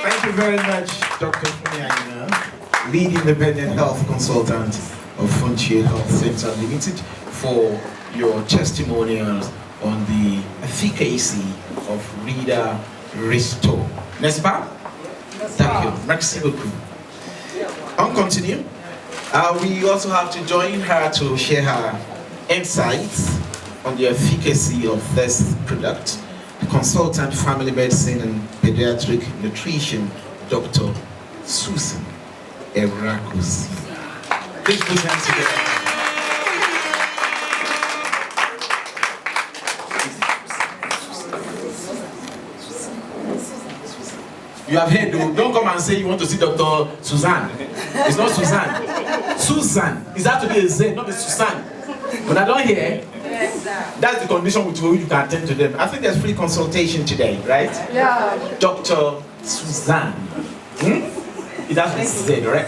Thank you very much, Dr. Fumiagina, lead independent health consultant of Frontier Health Center Limited, for your testimonials on the efficacy of Rida Restore. N'est-ce pas? Thank you. Merci beaucoup. On continue. We also have to join her to share her insights on the efficacy of this product. The consultant family medicine and pediatric nutrition, Dr. Susan Erakus. Please put hands together. You have heard, don't come and say you want to see Dr. Suzanne. It's not Suzanne. Susan. Is that to be a Z, not a Suzanne. When I don't hear, that's the condition with which you can attend to them. I think there's free consultation today, right? Yeah. Dr. Suzanne. It has been said, right?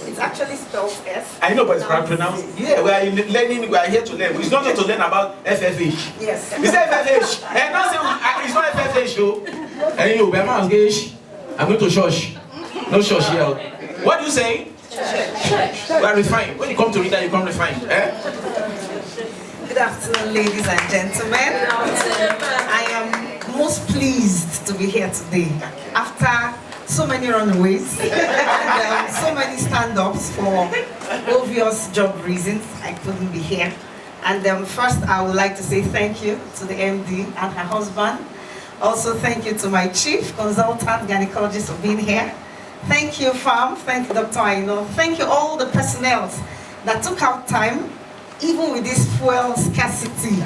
It's actually spelled S. I know, but it's pronounced. Yeah, we are learning, we are here to learn. It's not just to learn about FFH. Yes. It's FFH. And don't say, it's not FFH, though. And you, I'm going to church. No church here. What do you say? Church. We are refined. When you come to Rida, you come refined. Good afternoon, ladies and gentlemen. I am most pleased to be here today. After so many runaways and so many stand-ups for obvious job reasons, I couldn't be here. And first, I would like to say thank you to the MD and her husband. Also, thank you to my chief consultant gynecologist for being here. Thank you, FAM. Thank you, Dr. Aino. Thank you, all the personnel that took out time, even with this fuel scarcity,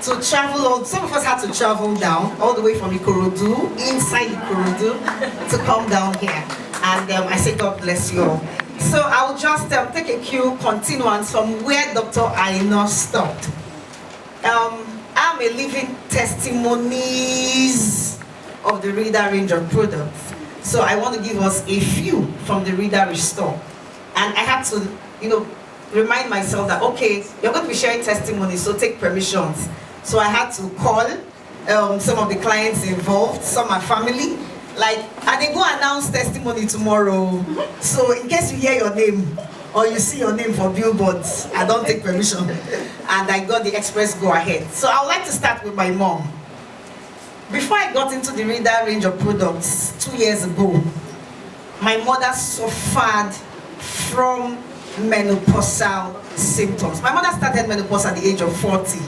to travel. Some of us had to travel down all the way from Ikorodu, inside Ikorodu, to come down here. And I say, God bless you all. So I'll just take a cue continuance from where Dr. Aino stopped. I'm a living testimonies of the Rida range of products. So I want to give us a few from the Rida Restore. And I had to, remind myself that, okay, you're going to be sharing testimonies, so take permissions. So I had to call some of the clients involved, some are family, and they go announce testimony tomorrow. So in case you hear your name, or you see your name for billboards, I don't take permission. And I got the express go ahead. So I would like to start with my mom. Before I got into the Rida range of products 2 years ago, my mother suffered from menopausal symptoms. My mother started menopause at the age of 40.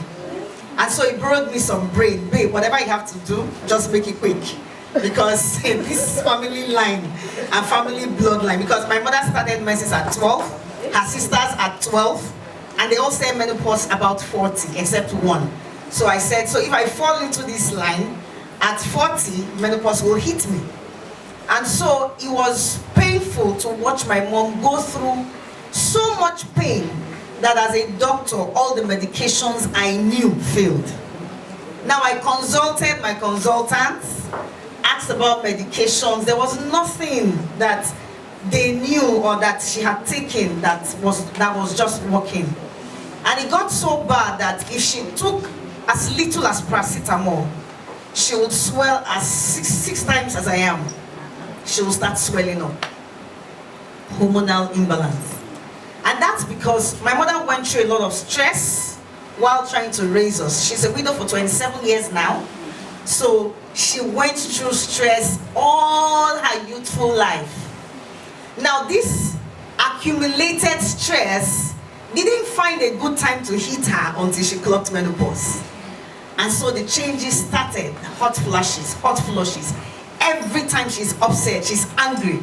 And so it brought me some brain. Babe, whatever you have to do, just make it quick. Because this family line and family bloodline, because my mother started menses at 12, her sisters at 12, and they all said menopause about 40, except one. So I said, so if I fall into this line, at 40, menopause will hit me. And so it was painful to watch my mom go through so much pain that as a doctor, all the medications I knew failed. Now I consulted my consultants, asked about medications. There was nothing that they knew or that she had taken that was just working. And it got so bad that if she took as little as paracetamol, she would swell as six times as I am. She will start swelling up. Hormonal imbalance. And that's because my mother went through a lot of stress while trying to raise us. She's a widow for 27 years now. So she went through stress all her youthful life. Now this accumulated stress didn't find a good time to hit her until she clocked menopause. And so the changes started. Hot flushes. Every time she's upset, she's angry.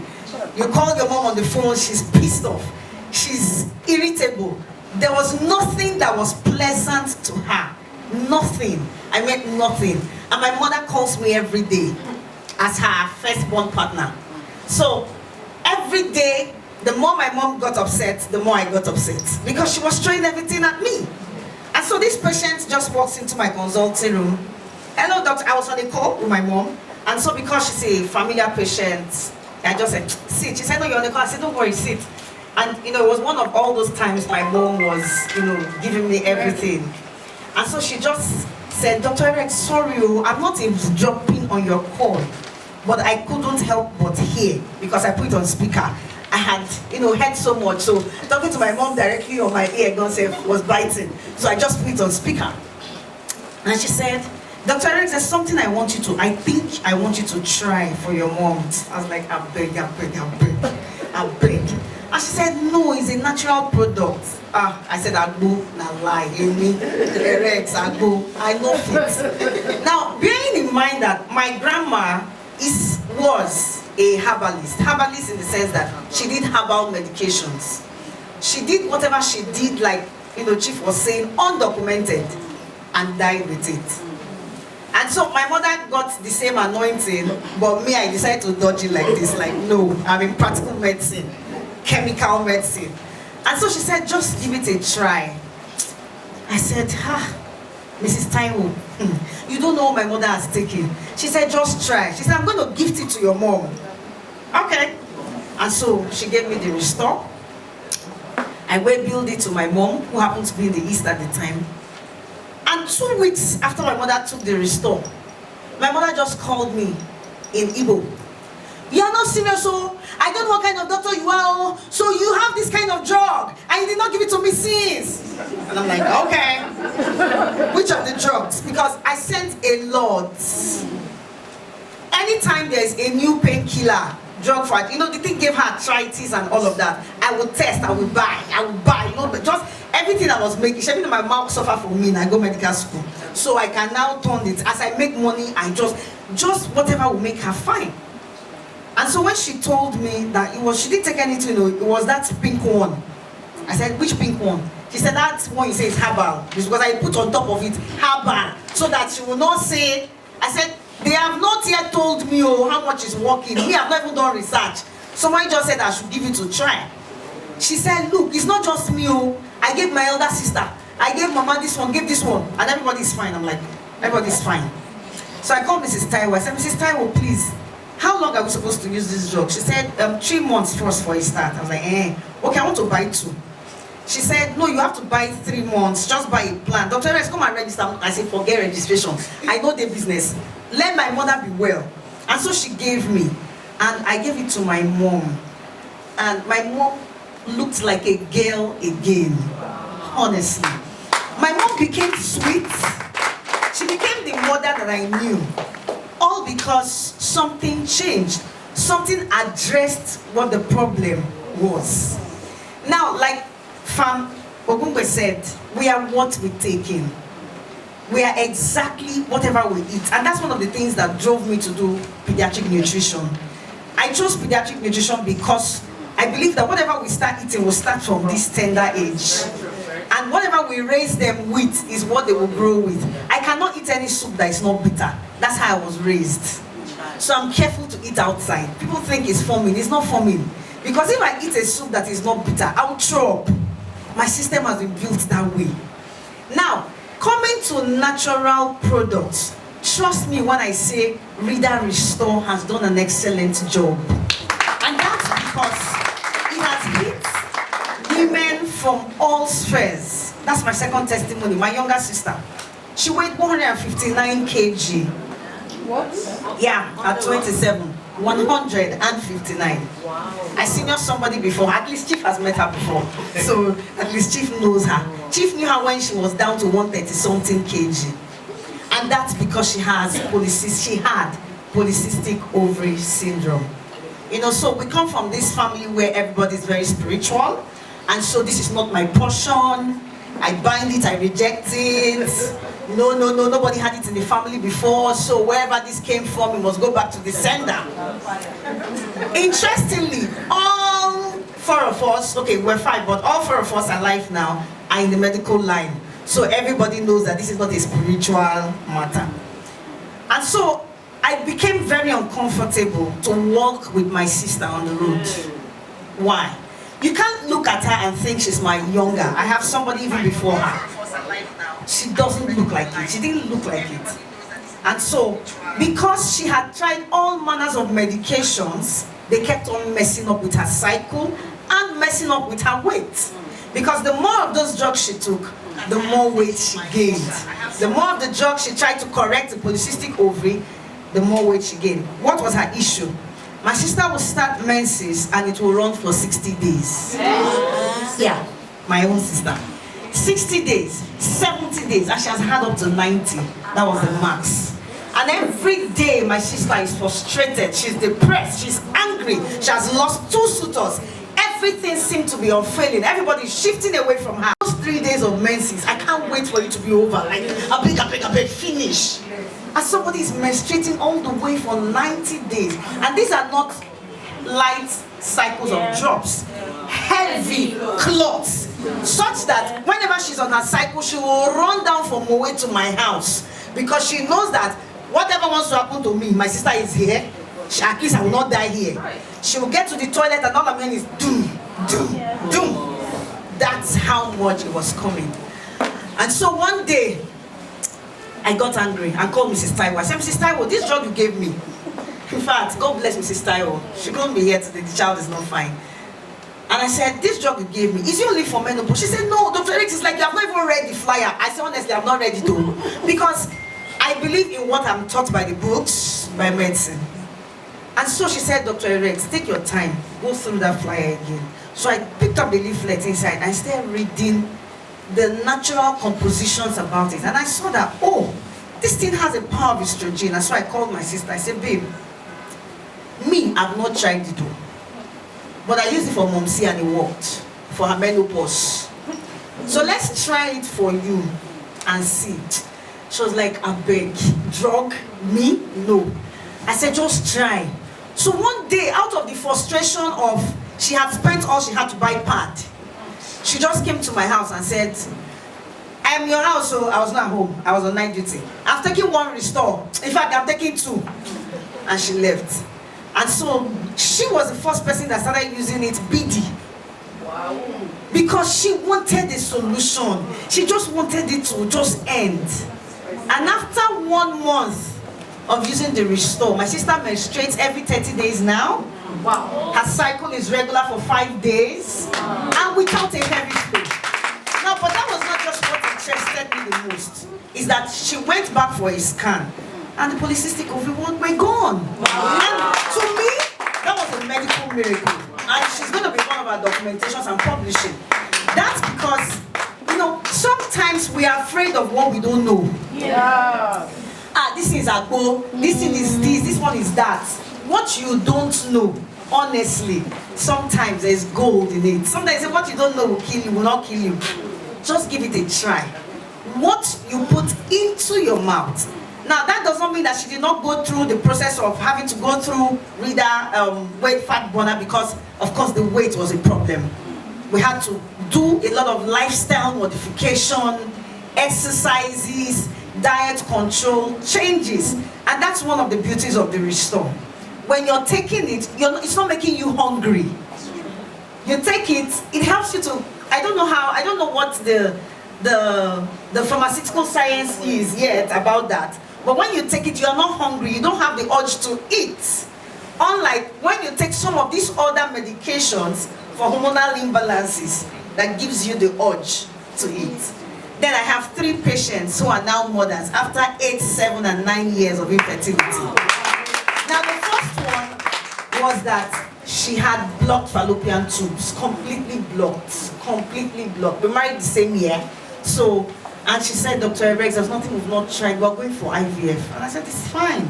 You call your mom on the phone, she's pissed off. She's irritable. There was nothing that was pleasant to her. Nothing. I meant nothing. And my mother calls me every day as her firstborn partner. So every day, the more my mom got upset, the more I got upset. Because she was throwing everything at me. And so this patient just walks into my consulting room. Hello, doctor. I was on a call with my mom. And so because she's a familiar patient, I just said, sit. She said, no, you're on the call. I said, don't worry, sit. And, it was one of all those times my mom was, giving me everything. And so she just said, Dr. Eric, sorry, I'm not jumping on your call. but I couldn't help but hear because I put it on speaker. I had, heard so much. So talking to my mom directly on my ear, God said, was biting. So I just put it on speaker. And she said, Dr. Rex, there's something I want you to, I think I want you to try for your mom. I was like, I beg. And she said, no, it's a natural product. I said, Agbo, na lie, you mean, Rex, Agbo, I know it. Now, bearing in mind that my grandma was a herbalist in the sense that she did herbal medications. She did whatever she did, like, Chief was saying, undocumented, and died with it. And so my mother got the same anointing, but me, I decided to dodge it like this, like, no, I'm in practical medicine, chemical medicine. And so she said, just give it a try. I said, Mrs. Taiwo, you don't know what my mother has taken. She said, just try. She said, I'm going to gift it to your mom. Okay. And so she gave me the Restore. I billed it to my mom, who happened to be in the East at the time. And 2 weeks after my mother took the Restore, my mother just called me in Igbo. You are not serious, oh. I don't know what kind of doctor you are, oh. So you have this kind of drug, and you did not give it to me since. And I'm like, okay. Which of the drugs? Because I sent a lot. Anytime there's a new painkiller, drug for it, the thing gave her arthritis and all of that, I would test, I would buy, but just everything I was making, everything my mouth suffered for me, and I go medical school. So I can now turn it. As I make money, I just whatever will make her fine. And so when she told me that she didn't take anything, it was that pink one. I said, which pink one? She said, that one you say is herbal. Because I put on top of it, herbal. So that she will not say, I said, they have not yet told me how much is working. Me, I've not even done research. Someone just said I should give it a try. She said, look, it's not just me. I gave my elder sister. I gave Mama this one, gave this one. And everybody's fine. I'm like, everybody's fine. So I called Mrs. Taiwo. I said, Mrs. Taiwo, please, how long are we supposed to use this drug? She said, 3 months first for a start. I was like, okay, I want to buy 2. She said, no, you have to buy 3 months. Just buy a plan. Dr. Rex, come and register. I said, forget registration. I know the business. Let my mother be well. And so she gave me. And I gave it to my mom. And my mom looked like a girl again. Honestly. My mom became sweet. She became the mother that I knew. All because something changed. Something addressed what the problem was. Now, like Fam Ogungwe said, we are what we take in. We are exactly whatever we eat. And that's one of the things that drove me to do pediatric nutrition. I chose pediatric nutrition because I believe that whatever we start eating will start from this tender age. And whatever we raise them with is what they will grow with. I cannot eat any soup that is not bitter. That's how I was raised. So I'm careful to eat outside. People think it's forming. It's not forming. Because if I eat a soup that is not bitter, I will throw up. My system has been built that way. Now, coming to natural products, trust me when I say Rida Restore has done an excellent job. And that's because it has hit women from all spheres. That's my second testimony. My younger sister, she weighed 159 kg. What? Yeah, at 27. 159. Wow. I senior somebody before. At least Chief has met her before. So at least Chief knows her. Chief knew her when she was down to 130 something kg. And that's because she had polycystic ovary syndrome. So we come from this family where everybody's very spiritual. And so this is not my portion. I bind it, I reject it. No, nobody had it in the family before, so wherever this came from, it must go back to the sender. Interestingly, all 4 of us, okay, we're 5, but all 4 of us alive now are in the medical line. So everybody knows that this is not a spiritual matter. And so I became very uncomfortable to walk with my sister on the road. Why? You can't look at her and think she's my younger. I have somebody even before her. She doesn't look like it. She didn't look like it. And so, because she had tried all manners of medications, they kept on messing up with her cycle and messing up with her weight. Because the more of those drugs she took, the more weight she gained. The more of the drugs she tried to correct the polycystic ovary, the more weight she gained. What was her issue? My sister will start menses and it will run for 60 days. Yeah, my own sister. 60 days, 70 days, and she has had up to 90. That was the max. And every day my sister is frustrated, she's depressed, she's angry, she has lost 2 suitors. Everything seemed to be unfailing. Everybody is shifting away from her. Those 3 days of menses, I can't wait for it to be over. Like, I beg, finish. And somebody is menstruating all the way for 90 days. And these are not light cycles of drops. Heavy clots. Such that whenever she's on her cycle, she will run down from Moe to my house. Because she knows that whatever wants to happen to me, my sister is here. At least I will not die here. She will get to the toilet and all I'm hearing is doom, doom, doom. That's how much it was coming. And so one day, I got angry and called Mrs. Taiwo. I said, Mrs. Taiwo, this drug you gave me. In fact, God bless Mrs. Taiwo. She couldn't be here today. The child is not fine. And I said, this drug you gave me, is it only for menopause? She said, no, Dr. Eric, it's like you have not even read the flyer. I said, honestly, I'm not ready to. Because I believe in what I'm taught by the books, by medicine. And so she said, Dr. Eric, take your time. Go through that flyer again. So I picked up the leaflet inside and started reading the natural compositions about it. And I saw that, oh, this thing has a power of estrogen. And so I called my sister. I said, babe, me, I've not tried it though. But I used it for Momsi and it worked. For her menopause. So let's try it for you and see. She was like, I beg, drug, me? No. I said, just try. So one day, out of the frustration of, she had spent all she had to buy pad. She just came to my house and said, I am your house, so I was not home. I was on night duty. I've taken 1 restore. In fact, I'm taking 2. And she left. And so, she was the first person that started using it, BD. Wow. Because she wanted a solution. She just wanted it to just end. And after 1 month of using the restore, my sister menstruates every 30 days now. Wow. Her cycle is regular for 5 days. Wow. And without a heavy flow. Now, but that was not just what interested me the most. Is that she went back for a scan. And the polycystic ovary were gone. Wow. And to me, that was a medical miracle. And she's going to be one of our documentations and publishing. That's because, you know, sometimes we are afraid of what we don't know. Yeah. This is a go, this thing is this one is that. What you don't know, honestly, sometimes there's gold in it. Sometimes what you don't know will kill you, will not kill you. Just give it a try. What you put into your mouth. Now that does not mean that she did not go through the process of having to go through Rida weight fat burner, because of course the weight was a problem. We had to do a lot of lifestyle modification, exercises, diet control, changes. And that's one of the beauties of the restore. When you're taking it, it's not making you hungry. You take it, it helps you to, I don't know what the pharmaceutical science is yet about that. But when you take it, you're not hungry, you don't have the urge to eat. Unlike when you take some of these other medications for hormonal imbalances that gives you the urge to eat. Then I have 3 patients who are now mothers after 8, 7, and 9 years of infertility. Now the first one was that she had blocked fallopian tubes, completely blocked. We married the same year. So, and she said, Dr. Rex, there's nothing we've not tried, we're going for IVF. And I said, it's fine.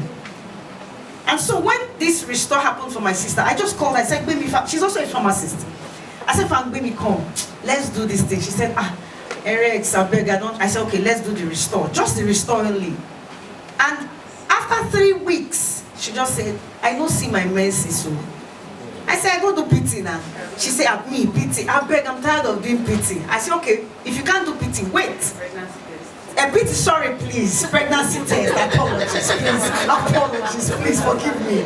And so when this restore happened for my sister, I just called, I said, baby, she's also a pharmacist. I said, baby, come, let's do this thing. She said, Eric, I said, okay, let's do the restore. Just the restore only. And after 3 weeks, she just said, I don't see my menses. So I said, I go do PT now. She said, me, PT. I beg, I'm tired of doing PT. I said, okay, if you can't do PT, wait. PT, sorry, please. Pregnancy test. Apologies, please forgive me.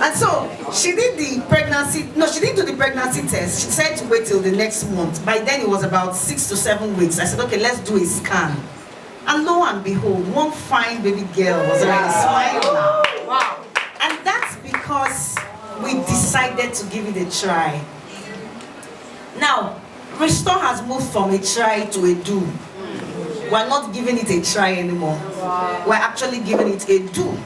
And so she did the pregnancy, no, she didn't do the pregnancy test. She said to wait till the next month. By then it was about 6 to 7 weeks. I said, okay, let's do a scan. And lo and behold, one fine baby girl was already smiling. Wow. And that's because we decided to give it a try. Now, Restore has moved from a try to a do. We're not giving it a try anymore. We're actually giving it a do.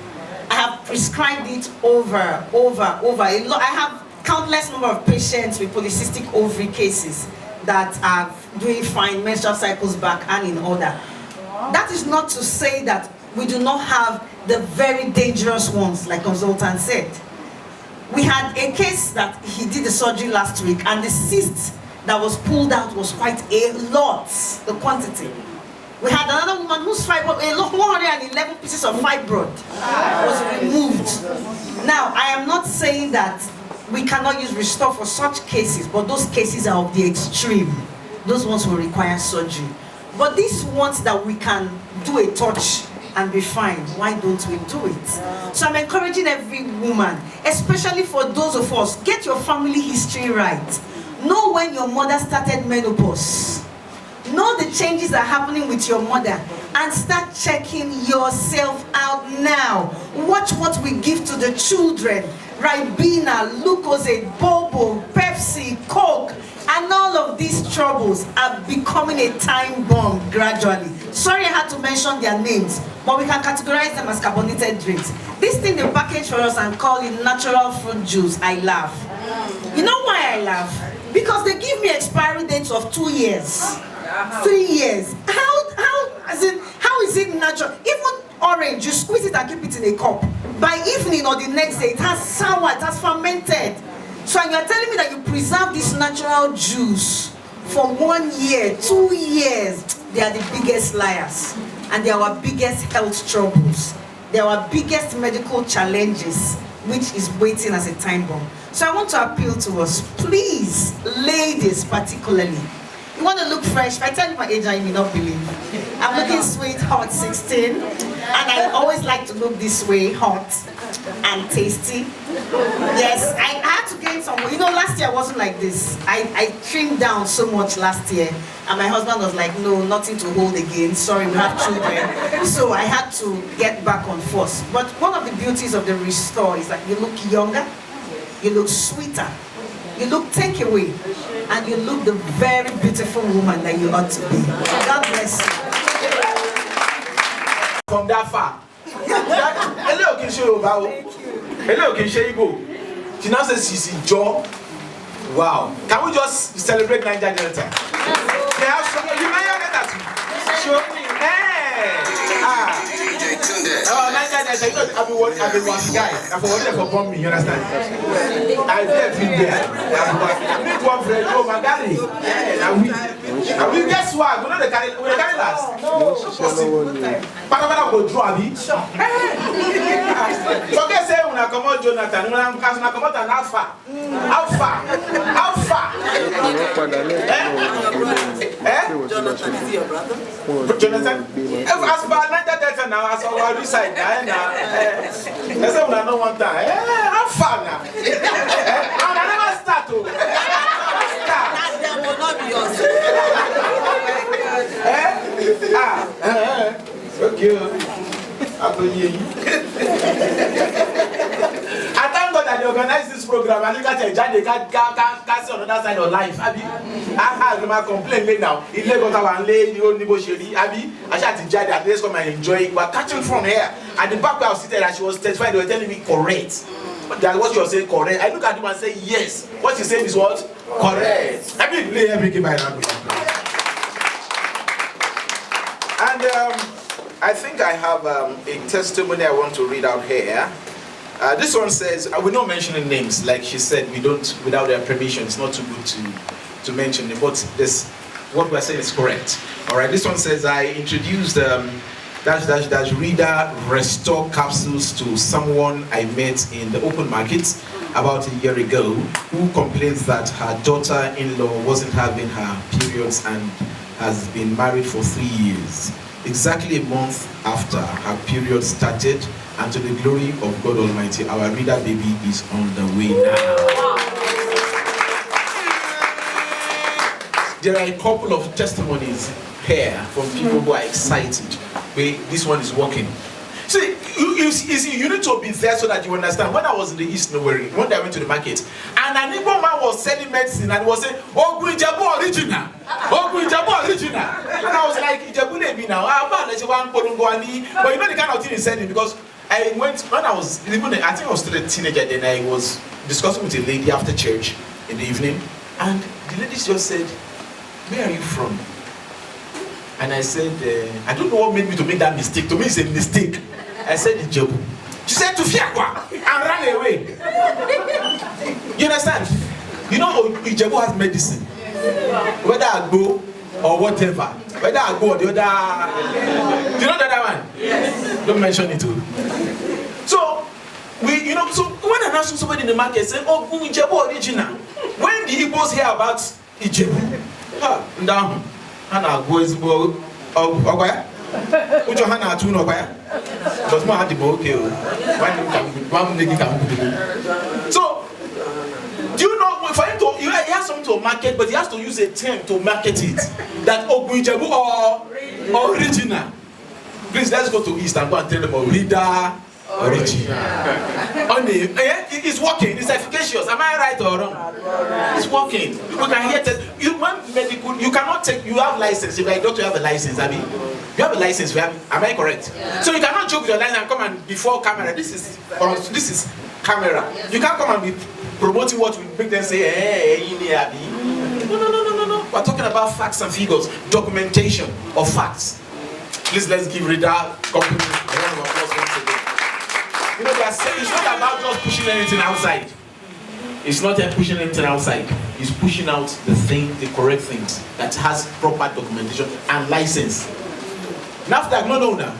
I have prescribed it over. I have countless number of patients with polycystic ovary cases that are doing fine, menstrual cycles back and in order. That is not to say that we do not have the very dangerous ones, like consultant said. We had a case that he did the surgery last week, and the cyst that was pulled out was quite a lot, the quantity. We had another woman whose fibroid, 111 pieces of fibroid was removed. Now, I am not saying that we cannot use Restore for such cases, but those cases are of the extreme. Those ones will require surgery. But these ones that we can do a touch and be fine, why don't we do it? So I'm encouraging every woman, especially for those of us, get your family history right. Know when your mother started menopause. Know the changes that are happening with your mother, and start checking yourself out now. Watch what we give to the children. Ribena, Lucozade, Bobo, Pepsi, Coke, and all of these troubles are becoming a time bomb gradually. Sorry I had to mention their names, but we can categorize them as carbonated drinks. This thing they package for us and call it natural fruit juice, I laugh. You know why I laugh? Because they give me expiry dates of 2 years, 3 years. How is it natural? Even orange, you squeeze it and keep it in a cup. By evening or the next day, it has sour, it has fermented. So you're telling me that you preserve this natural juice for 1 year, 2 years. They are the biggest liars. And they are our biggest health troubles. They are our biggest medical challenges, which is waiting as a time bomb. So I want to appeal to us, please, ladies particularly. You want to look fresh? If I tell you my age, you may not believe. I'm looking sweet, hot, 16. And I always like to look this way, hot and tasty. Yes, I had to gain some weight. You know, last year I wasn't like this. I trimmed down so much last year. And my husband was like, no, nothing to hold again. Sorry, we have children. So I had to get back on force. But one of the beauties of the Restore is that you look younger, you look sweeter, you look takeaway, and you look the very beautiful woman that you ought to be. God bless you. From that far. Hello, can show you. Hello, can show you. She now says she's in joy. Wow. Can we just celebrate Niger Delta? They have some, you may have that. Sure. Hey. Oh, Niger Delta. You know, I've been one guy. I've been one for bomb me. You understand? I did there. I meet one friend. Oh my God. And we guess what? We know the carry last. Panama go draw me. Forget say when I come out Jonathan, when I'm casting I come out an alpha. Alpha. Jonathan is your brother? Jonathan. As far as that now, as our reside now. That's when I know one time. Alpha now. I never start to. That will not be yours. Okay. I thank God that they organize this program and look at a judge, they can't see on the other side of life. Abi, I have complain late now. He let go and lay the old negotiating. Abi, I shall to judge at least come and enjoy it. We're catching from here. At the back where I was sitting and she was testifying, they were telling me correct. That's what you were saying, correct. I look at him and say, yes. What she said is what? Correct. I mean, play everything by language. And I think I have a testimony I want to read out here. This one says, we're not mentioning names, like she said, we don't, without their permission, it's not too good to mention them, but this, what we're saying is correct. All right, this one says, I introduced Rida Restore capsules to someone I met in the open market about a year ago, who complains that her daughter-in-law wasn't having her periods and has been married for 3 years. Exactly a month after her period started, and to the glory of God Almighty, our Rida baby is on the way now. There are a couple of testimonies here from people who are excited. This one is working. See, you need to be there so that you understand. When I was in the East Nowhere, one day I went to the market, and an Igbo man was selling medicine and was saying, "Oh, Ijabu original, oh, Ijabu original." And I was like, "Ijabu dey be now." But you know the kind of thing he's selling, because I went when I was I think I was still a teenager then. I was discussing with a lady after church in the evening, and the lady just said, "Where are you from?" And I said, "I don't know what made me to make that mistake. To me, it's a mistake." I said, "Ijebu." She said, "To Fiakwa," and ran away. You understand? You know, Ijebu has medicine. Whether I go or whatever, whether I go or the other, you know the other one? Yes. Don't mention it too. So so when I ask somebody in the market say, "Oh, Ijebu original," when the Igbos hear about Ijebu, down, and I go is go, where? Put your hand out to no where? Because more had the okay. So. Do you know, for him to, he has something to market, but he has to use a term to market it. That Ogunjebu or original. Please, let's go to East and go and tell them Rida original. It's working, it's efficacious. Am I right or wrong? It's working. People can hear it. You cannot take, you have license. If I don't have a license, I mean, you have a license, am I correct? Yeah. So you cannot joke with your license and come and before camera. This is camera. You can't come and be promoting what will make them say, hey, no. We're talking about facts and figures, documentation of facts. Please, let's give Rida company a round of applause once again. You know, they are saying it's not about just pushing anything outside. It's not pushing anything outside. It's pushing out the correct things that has proper documentation and license. NAFDAC, no. No.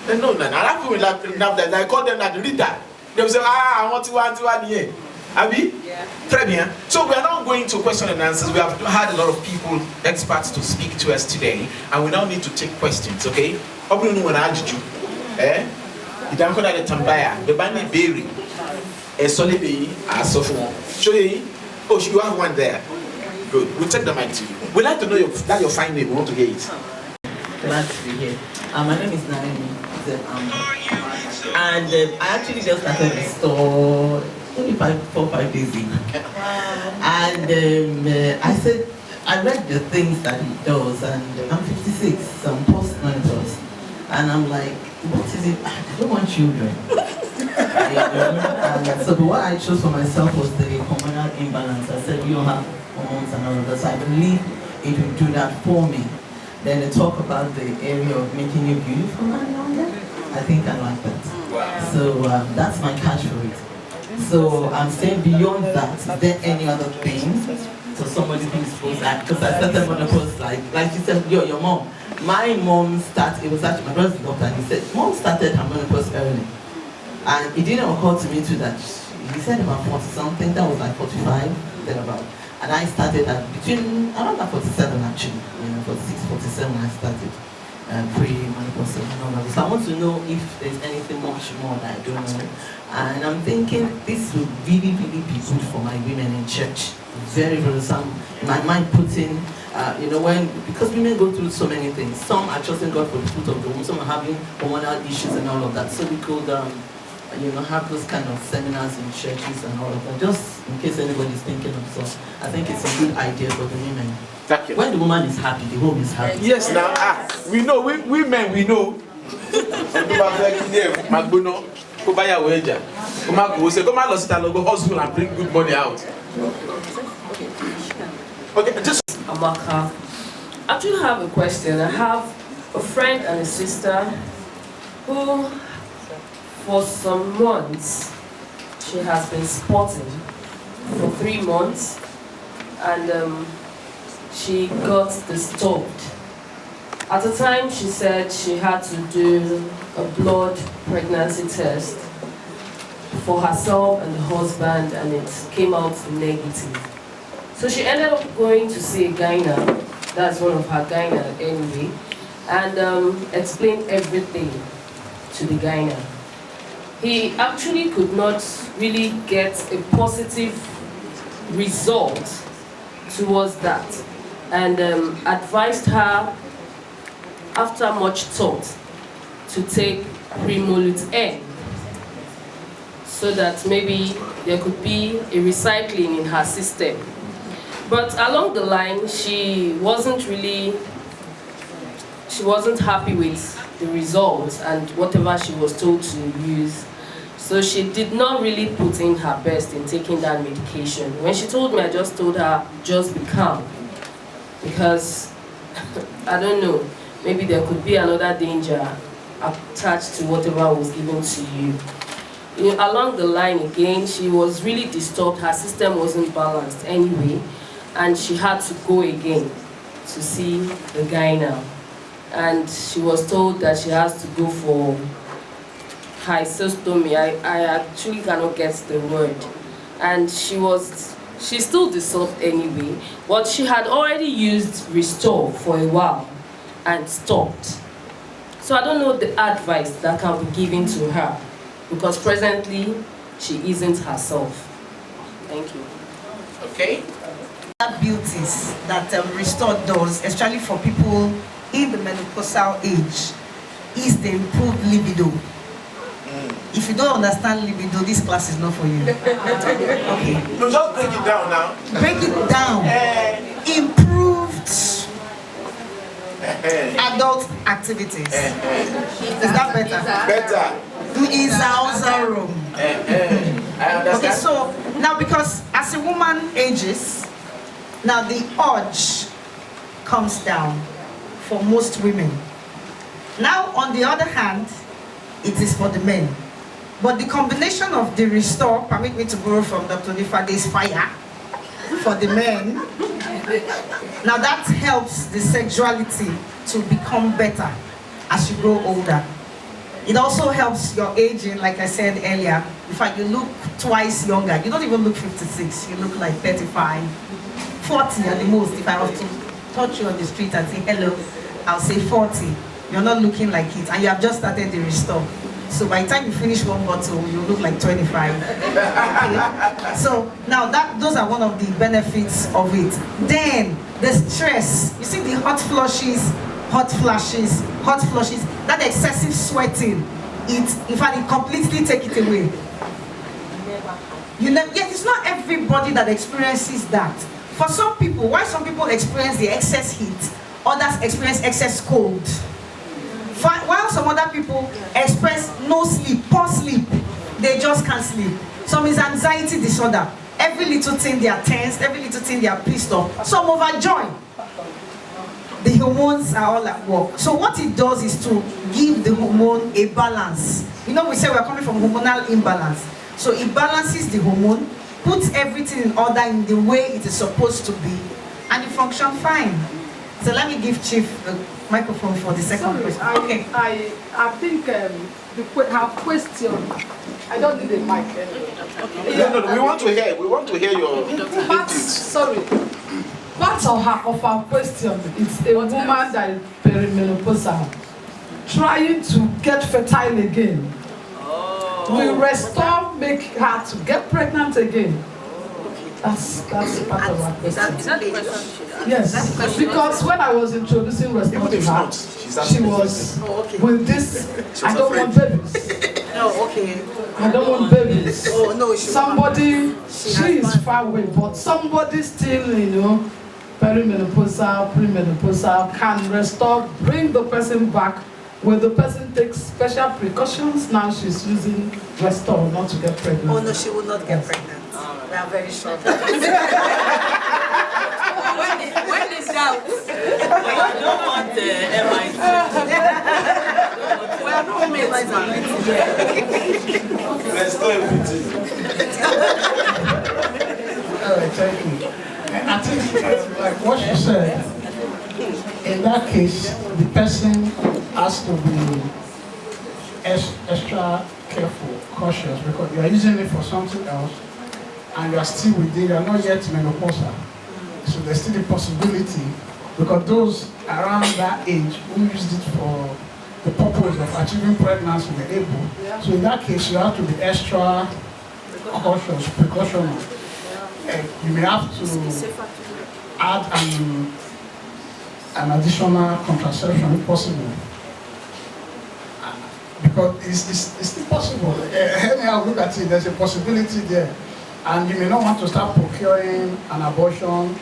I call them that Rida. They will say, I want to here. Abi? Yeah. Très bien. So we are now going to question and answers. We have had a lot of people, experts to speak to us today, and we now need to take questions, okay? You don't call that a tambaya. The band berry. A solid baby, a sophomore. Show you. Oh, you have one there. Good. We'll take the mic to you. We'd like to know your fine name. We want to hear it. Glad to be here. My name is Naomi. And I actually just started the store maybe 4 or 5 days ago. And I said, I read the things that he does, and I'm 56, so I'm post-menopause. And I'm like, what is it? I don't want children. So what I chose for myself was the hormonal imbalance. I said, you don't have hormones and all of that. So I believe it will do that for me. Then they talk about the area of making you beautiful and all that. I think I like that. Wow. So that's my catch for it. So I'm saying beyond that, is there any other thing for somebody who is supposed to, because I started menopause like you said, your mom. My mom started, it was actually my brother's doctor, and he said, Mom started her menopause early. And it didn't occur to me too that he said about 40 something, that was like 45, then about. And I started at around 47 actually, 46, 47 I started. Pre-menopause and all of this. So I want to know if there's anything much more that I don't know. And I'm thinking this will really, really be good for my women in church. Very, very some. My mind putting, because women go through so many things. Some are trusting God for the fruit of the womb. Some are having hormonal issues and all of that. So we could, have those kind of seminars in churches and all of that. Just in case anybody's thinking of so. I think it's a good idea for the women. Thank you. When the woman is happy, the home is happy. Yes, now, we know, we men, we know. Some people are like, Magbono, Kubaya Weja, Kumago, say, come out, go hospital and bring good money out. Okay, just. Amaka, I actually have a question. I have a friend and a sister who, for some months, she has been spotting for 3 months, and she got disturbed. At the time, she said she had to do a blood pregnancy test for herself and the husband, and it came out negative. So she ended up going to see a gyna, that's one of her gyna anyway, and explained everything to the gyna. He actually could not really get a positive result towards that, and advised her, after much thought, to take Remolut N, so that maybe there could be a recycling in her system. But along the line, she wasn't happy with the results and whatever she was told to use. So she did not really put in her best in taking that medication. When she told me, I just told her, just be calm. Because, I don't know, maybe there could be another danger attached to whatever was given to you. Along the line again, she was really disturbed. Her system wasn't balanced anyway, and she had to go again to see the guy now. And she was told that she has to go for hysterectomy. I actually cannot get the word. And she's still disturbed anyway, but she had already used Restore for a while and stopped. So I don't know the advice that can be given to her, because presently she isn't herself. Thank you. Okay. Beauties that Restore does, especially for people in the menopausal age, is the improved libido. If you don't understand libido, this class is not for you. Okay. No, just break it down now. Break it down. Improved adult activities. Is that better? Better. Is our room. I understand. Okay, so now because as a woman ages, now the urge comes down for most women. Now on the other hand, it is for the men. But the combination of the Restore, permit me to borrow from Dr. Nifade's fire, for the men, now that helps the sexuality to become better as you grow older. It also helps your aging, like I said earlier. In fact, you look twice younger. You don't even look 56, you look like 35, 40 at the most. If I was to touch you on the street and say hello, I'll say 40. You're not looking like it, and you have just started the Restore. So by the time you finish one bottle, you look like 25. Okay? So now those are one of the benefits of it. Then the stress, you see the hot flushes, that excessive sweating, in fact, it completely takes it away. Yes, it's not everybody that experiences that. For some people, why some people experience the excess heat, others experience excess cold. While some other people express no sleep, poor sleep, they just can't sleep. Some is anxiety disorder. Every little thing they are tense, every little thing they are pissed off. Some overjoy. The hormones are all at work. So what it does is to give the hormone a balance. You know, we say we're coming from hormonal imbalance. So it balances the hormone, puts everything in order in the way it is supposed to be, and it functions fine. So let me give Chief the microphone for the second question. Okay. I think her question. I don't need a mic anyway. Okay. No, we want to hear your Sorry. Part of her question is a woman that is perimenopausal trying to get fertile again. Will Restore make her to get pregnant again? That's part of her question. Is that the question? Yes, because when I was introducing Restore to her, she was with this, I don't want babies. No, okay. I don't want babies. Oh, no, somebody, she is far away, but somebody still, perimenopausal, premenopausal, can Restore, bring the person back. Will the person take special precautions? Now she's using Restore not to get pregnant. Oh no, she will not get pregnant. We are very sure. when in doubt, I don't want MIT. We are not made like Restore everything. All right, thank you. I think, like what you said, in that case, the person has to be extra careful, cautious, because you are using it for something else, and you are still within, you are not yet menopausal. So there's still the possibility, because those around that age who used it for the purpose of achieving pregnancy were able. So in that case, you have to be extra cautious, precautionary. You may have to add an additional contraception if possible. Because it's still possible. Anyhow, look at it, there's a possibility there. And you may not want to start procuring an abortion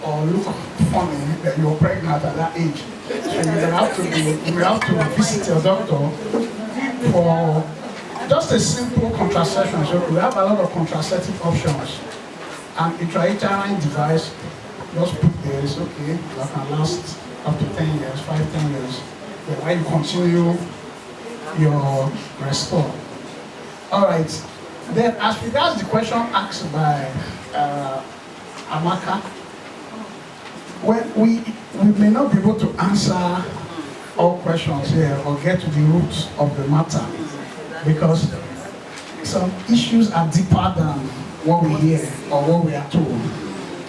or look funny that you're pregnant at that age. So you have to visit your doctor for just a simple contraception. So we have a lot of contraceptive options. An intrauterine device, just put there, it's okay, that can last up to 10 years, 5-10 years. Then while you continue your restore. All right. Then as regards the question asked by Amaka, when we may not be able to answer all questions here or get to the roots of the matter, because some issues are deeper than what we hear or what we are told.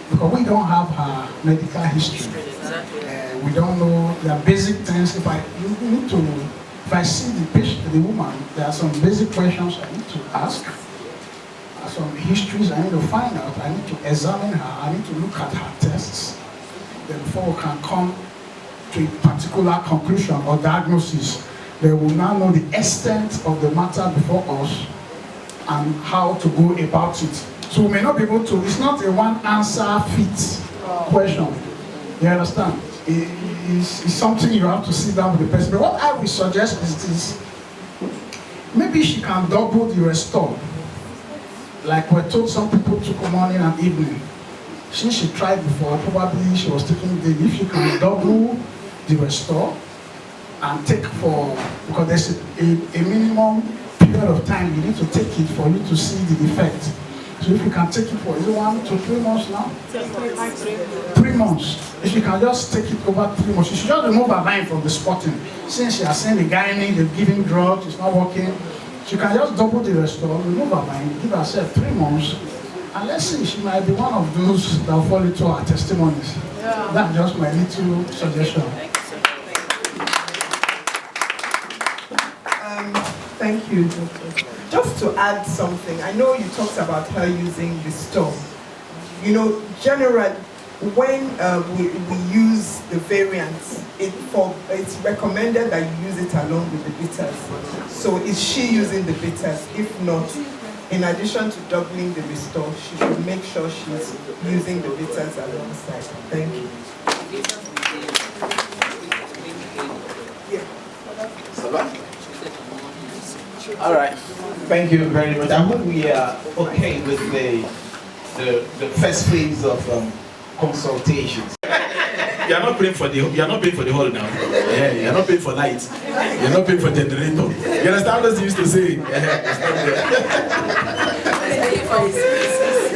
Because we don't have her medical history. We don't know the basic things. If I see the patient, the woman, there are some basic questions I need to ask. Some histories I need to find out. I need to examine her. I need to look at her tests. Then before we can come to a particular conclusion or diagnosis, they will now know the extent of the matter before us and how to go about it. So we may not be able to, it's not a one answer fit question. You understand? It's something you have to sit down with the person. But what I would suggest is this. Maybe she can double the restore. Like we're told some people took morning and evening. Since she tried before, probably she was taking daily. If you can double the restore and take because there's a minimum period of time you need to take it for you to see the effect. So if you can take it for, is it 1 to 3 months now? 3 months. If you can just take it over 3 months, you should just remove her mind from the spotting. Since she has seen the gynae, they've given drugs, it's not working. She can just double the restore, remove her mind, give herself 3 months, and let's see, she might be one of those that will fall into our testimonies. Yeah. That's just my little suggestion. Thank you, Doctor. Just to add something, I know you talked about her using the store. You know, generally, when we use the variants, it's recommended that you use it along with the bitters. So is she using the bitters? If not, in addition to doubling the restore, she should make sure she's using the bitters alongside. Thank you. All right. Thank you very much. I hope we are okay with the first phase of consultations. You're not paying for the hall now. Yeah, you're not paying for lights. You're not paying for generator. You understand what they used to say?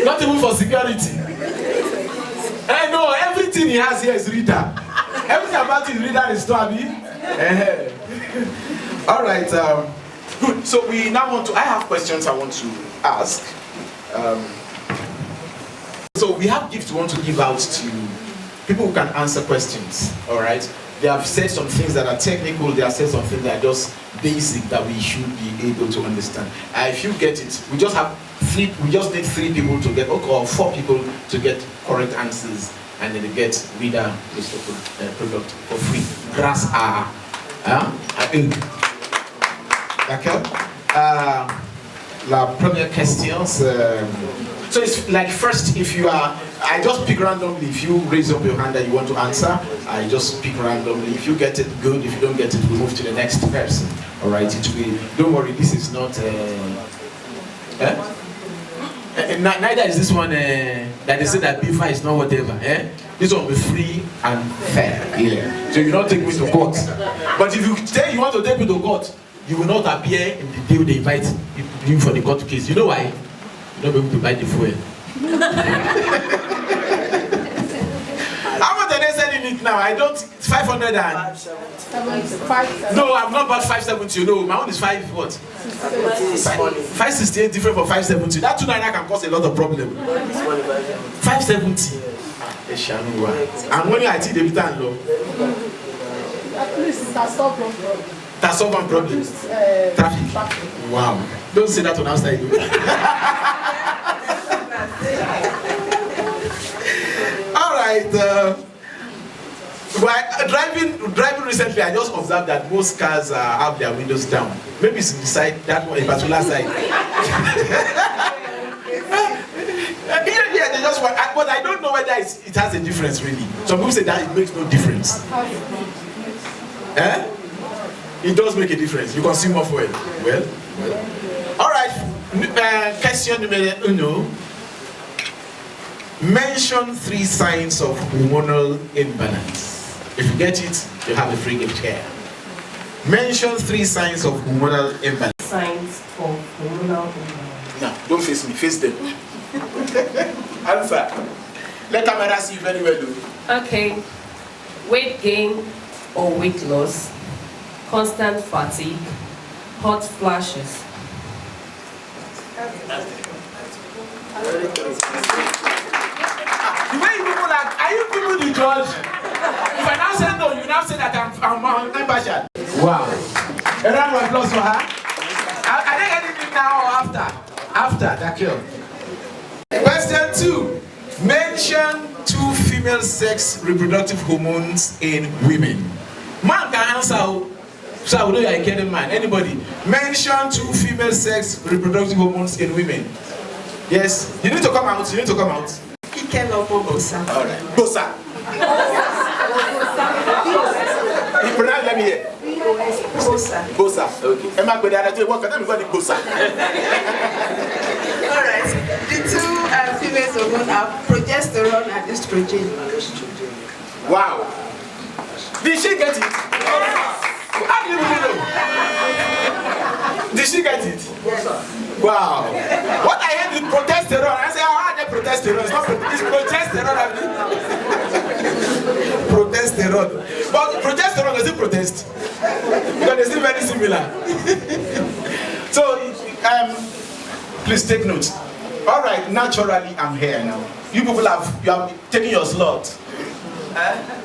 Not even for security. Hey, no, everything he has here is Rida. Everything about his Rida is Story. All right. Good. So we now want to. I have questions I want to ask. So we have gifts we want to give out to people who can answer questions. All right. They have said some things that are technical. They have said some things that are just basic that we should be able to understand. If you get it, we just have three. We just need 3 people to get, or 4 people to get correct answers, and then they get Rida product for free. Grâce à eux. D'accord. La première question, so it's like first, if you are, I just pick randomly. If you raise up your hand that you want to answer, I just pick randomly. If you get it, good. If you don't get it, we move to the next person. All right. It will. Don't worry. This is not. Neither is this one that they say that B5 is not whatever. This one will be free and fair. Yeah. So you don't take me to court. But if you say you want to take me to court, you will not appear in the day they invite you for the court case. You know why? You're not able to buy the fuel. How much are they selling it now? I don't. 500 and. No, I've not bought 570. You know, my own is 5 what? 568 different from 570. That 299 can cause a lot of problem. 570. And when I see the return low. At least it has solved one problem. That's solved one problem. Traffic. Wow. Don't say that on outside. All right. Driving recently, I just observed that most cars have their windows down. Maybe it's the side, that one, a particular side. Yeah, they just want, but I don't know whether it's it has a difference really. Some people say that it makes no difference. It does make a difference. You consume more fuel. Well. All right. Question number 1. Mention 3 signs of hormonal imbalance. If you get it, you have a free gift here. Mention 3 signs of hormonal imbalance. Signs of hormonal imbalance. No, don't face me. Face them. Answer. Let camera see you very well. Okay. Weight gain or weight loss, constant fatigue, hot flashes. The way you people are you people the judge? If I now say no, you now say that I'm impartial. Wow. A round of applause for her. Are they anything now or after? After that kill. Question 2. Mention 2 female sex reproductive hormones in women. Man can answer. So I will know you are a kidding man. Anybody? Mention 2 female sex reproductive hormones in women. Yes. You need to come out. You All right. Bosa. You pronounce let me hear. Bosa. Okay. Emma, go there. What can I go Bosa? All right. The 2 female hormones are progesterone and estrogen. Wow. Did she get it? How do you really know? Did she get it? Wow. What I heard is progesterone. I say, how are they progesterone? It's progesterone. Progesterone. But progesterone doesn't protest. Because they seem very similar. So, please take note. All right, naturally I'm here now. You people you have taken your slot.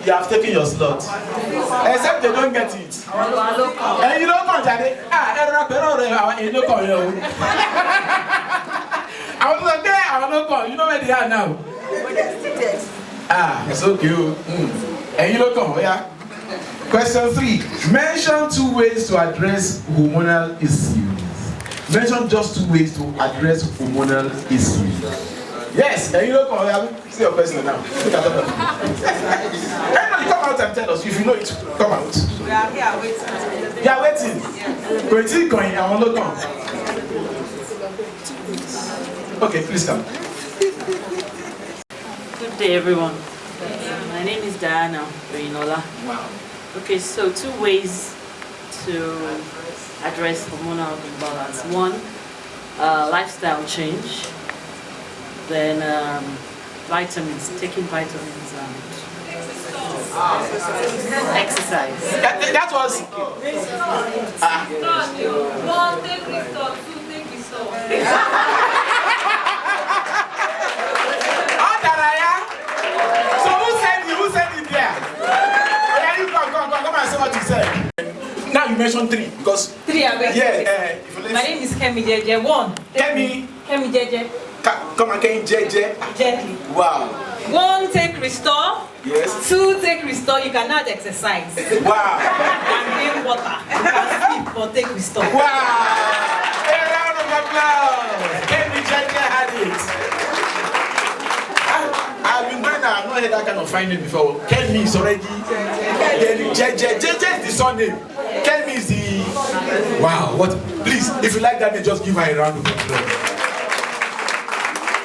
You have taken your slot. Except they don't get it. And you don't come, Jade. I was like, I don't come. You know where they are now. It's okay. And you don't come, yeah. Question 3. Mention 2 ways to address hormonal issues. Mention just 2 ways to address hormonal issues. Yes, and you don't come. See your question now. Everybody come out and tell us if you know it. Come out. We are here waiting. You are waiting. Going. I want to come. Okay, please come. Good day, everyone. My name is Diana Reinola. Wow. Okay, so 2 ways to address hormonal imbalance. 1, lifestyle change. Then vitamins, taking vitamins and exercise. That was. 1, take restore, 2, take restore. So who said it there? Yeah, you come and say what you said. Now you mentioned 3 because 3 are going. Yeah. My name is Kemi Jeje. 1. Kemi Jeje. Come again, JJ. Gently. Wow. 1, take restore. Yes. 2, take restore. You cannot exercise. Wow. And drink water. You can sleep or take restore. Wow. A round of applause. Kemi JJ had it. I've been going now. I've not heard that kind of finding before. Kemi is already. JJ is the surname. Kemi is the. Wow. What? Please, if you like that, then just give her a round of applause.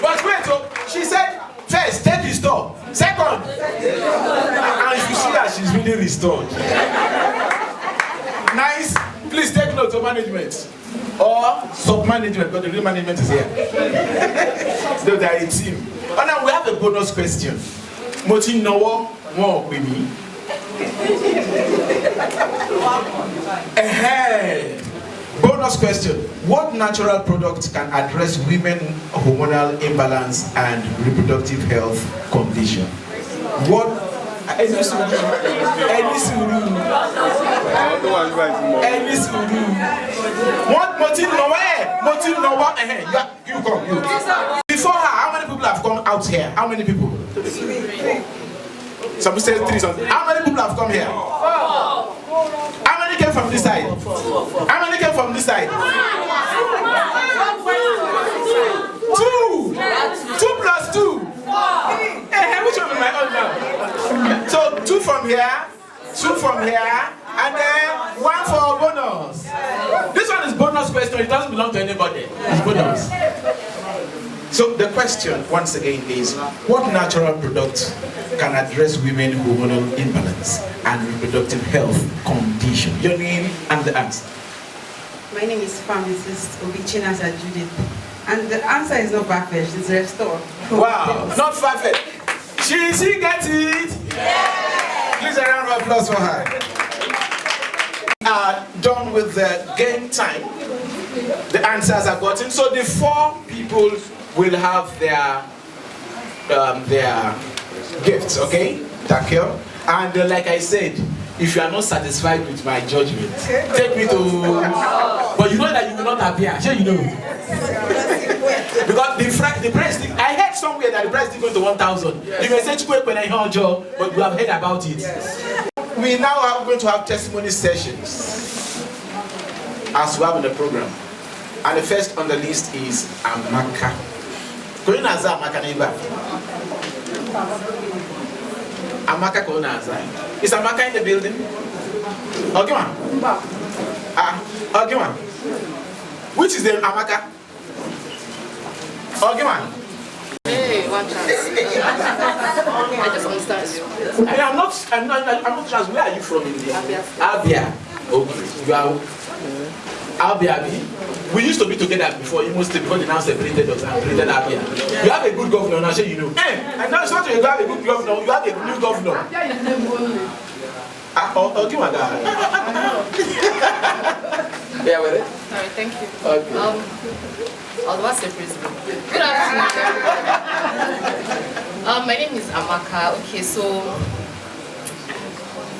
But wait, she said, first, take restore. Second, and if you see her, she's really restored. Nice. Please take note of management. Or sub-management, because the real management is here. So they are a team. Oh, now we have a bonus question. Moti Nowo, more with me. Bonus question. What natural product can address women hormonal imbalance and reproductive health condition? What? Any suru. What Moti Nowo? You come. You. Before her, how many people have come out here? How many people? 3. Some people say 3 something. How many people have come here? 4. How many came from this side? How many came from this side? 2. 2 plus 2. Which one? from here, and then one for bonus. This one is bonus question. It doesn't belong to anybody. It's bonus. So the question once again is, what natural product can address women hormonal imbalance and reproductive health condition? Your name and the answer. My name is Pharmacist Obichinasa Judith, and the answer is not perfect. It's Restore. Wow, not perfect. She gets it. Yeah. Please a round of applause for her. We are done with the game time. The answers are gotten. So the 4 people will have their gifts, okay? Thank you. And like I said, if you are not satisfied with my judgment, take me to... But you know that you will not appear. Sure you know. Because the price, I heard somewhere that the price is going to 1,000. You may say quick when I hear job, but we have heard about it. Yes. We now are going to have testimony sessions as we have in the program. And the first on the list is Amaka. Koinaza Amaka neighbor. Amaka Koinaza. Is Amaka in the building? Okay, man. Okay, man. Which is the Amaka? Okay, man. Hey, one chance. I just understand you. I'm not trans. Where are you from in India? Abia. Okay. You are Abia. We used to be together before, before they now separated us and created Abia. You have a good governor, now you know. Hey, and now it's not you have a good governor, you have a new governor. Okay, my God. Yeah, with it? Alright, thank you. Okay. I was about to say president. Good afternoon. My name is Amaka. Okay, so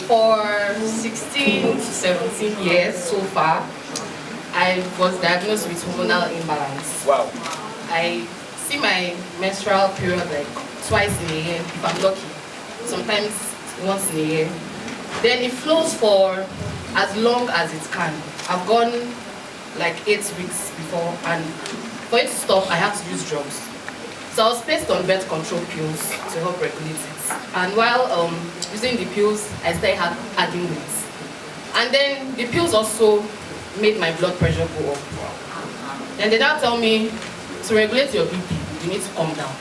for 16 to 17 years so far, I was diagnosed with hormonal imbalance. Wow. I see my menstrual period like twice in a year if I'm lucky. Sometimes once in a year. Then it flows for as long as it can. I've gone like 8 weeks before, and for it to stop, I had to use drugs. So I was placed on birth control pills to help regulate it. And while using the pills, I started adding weight. And then the pills also made my blood pressure go up. Then they now tell me to regulate your BP, you need to calm down.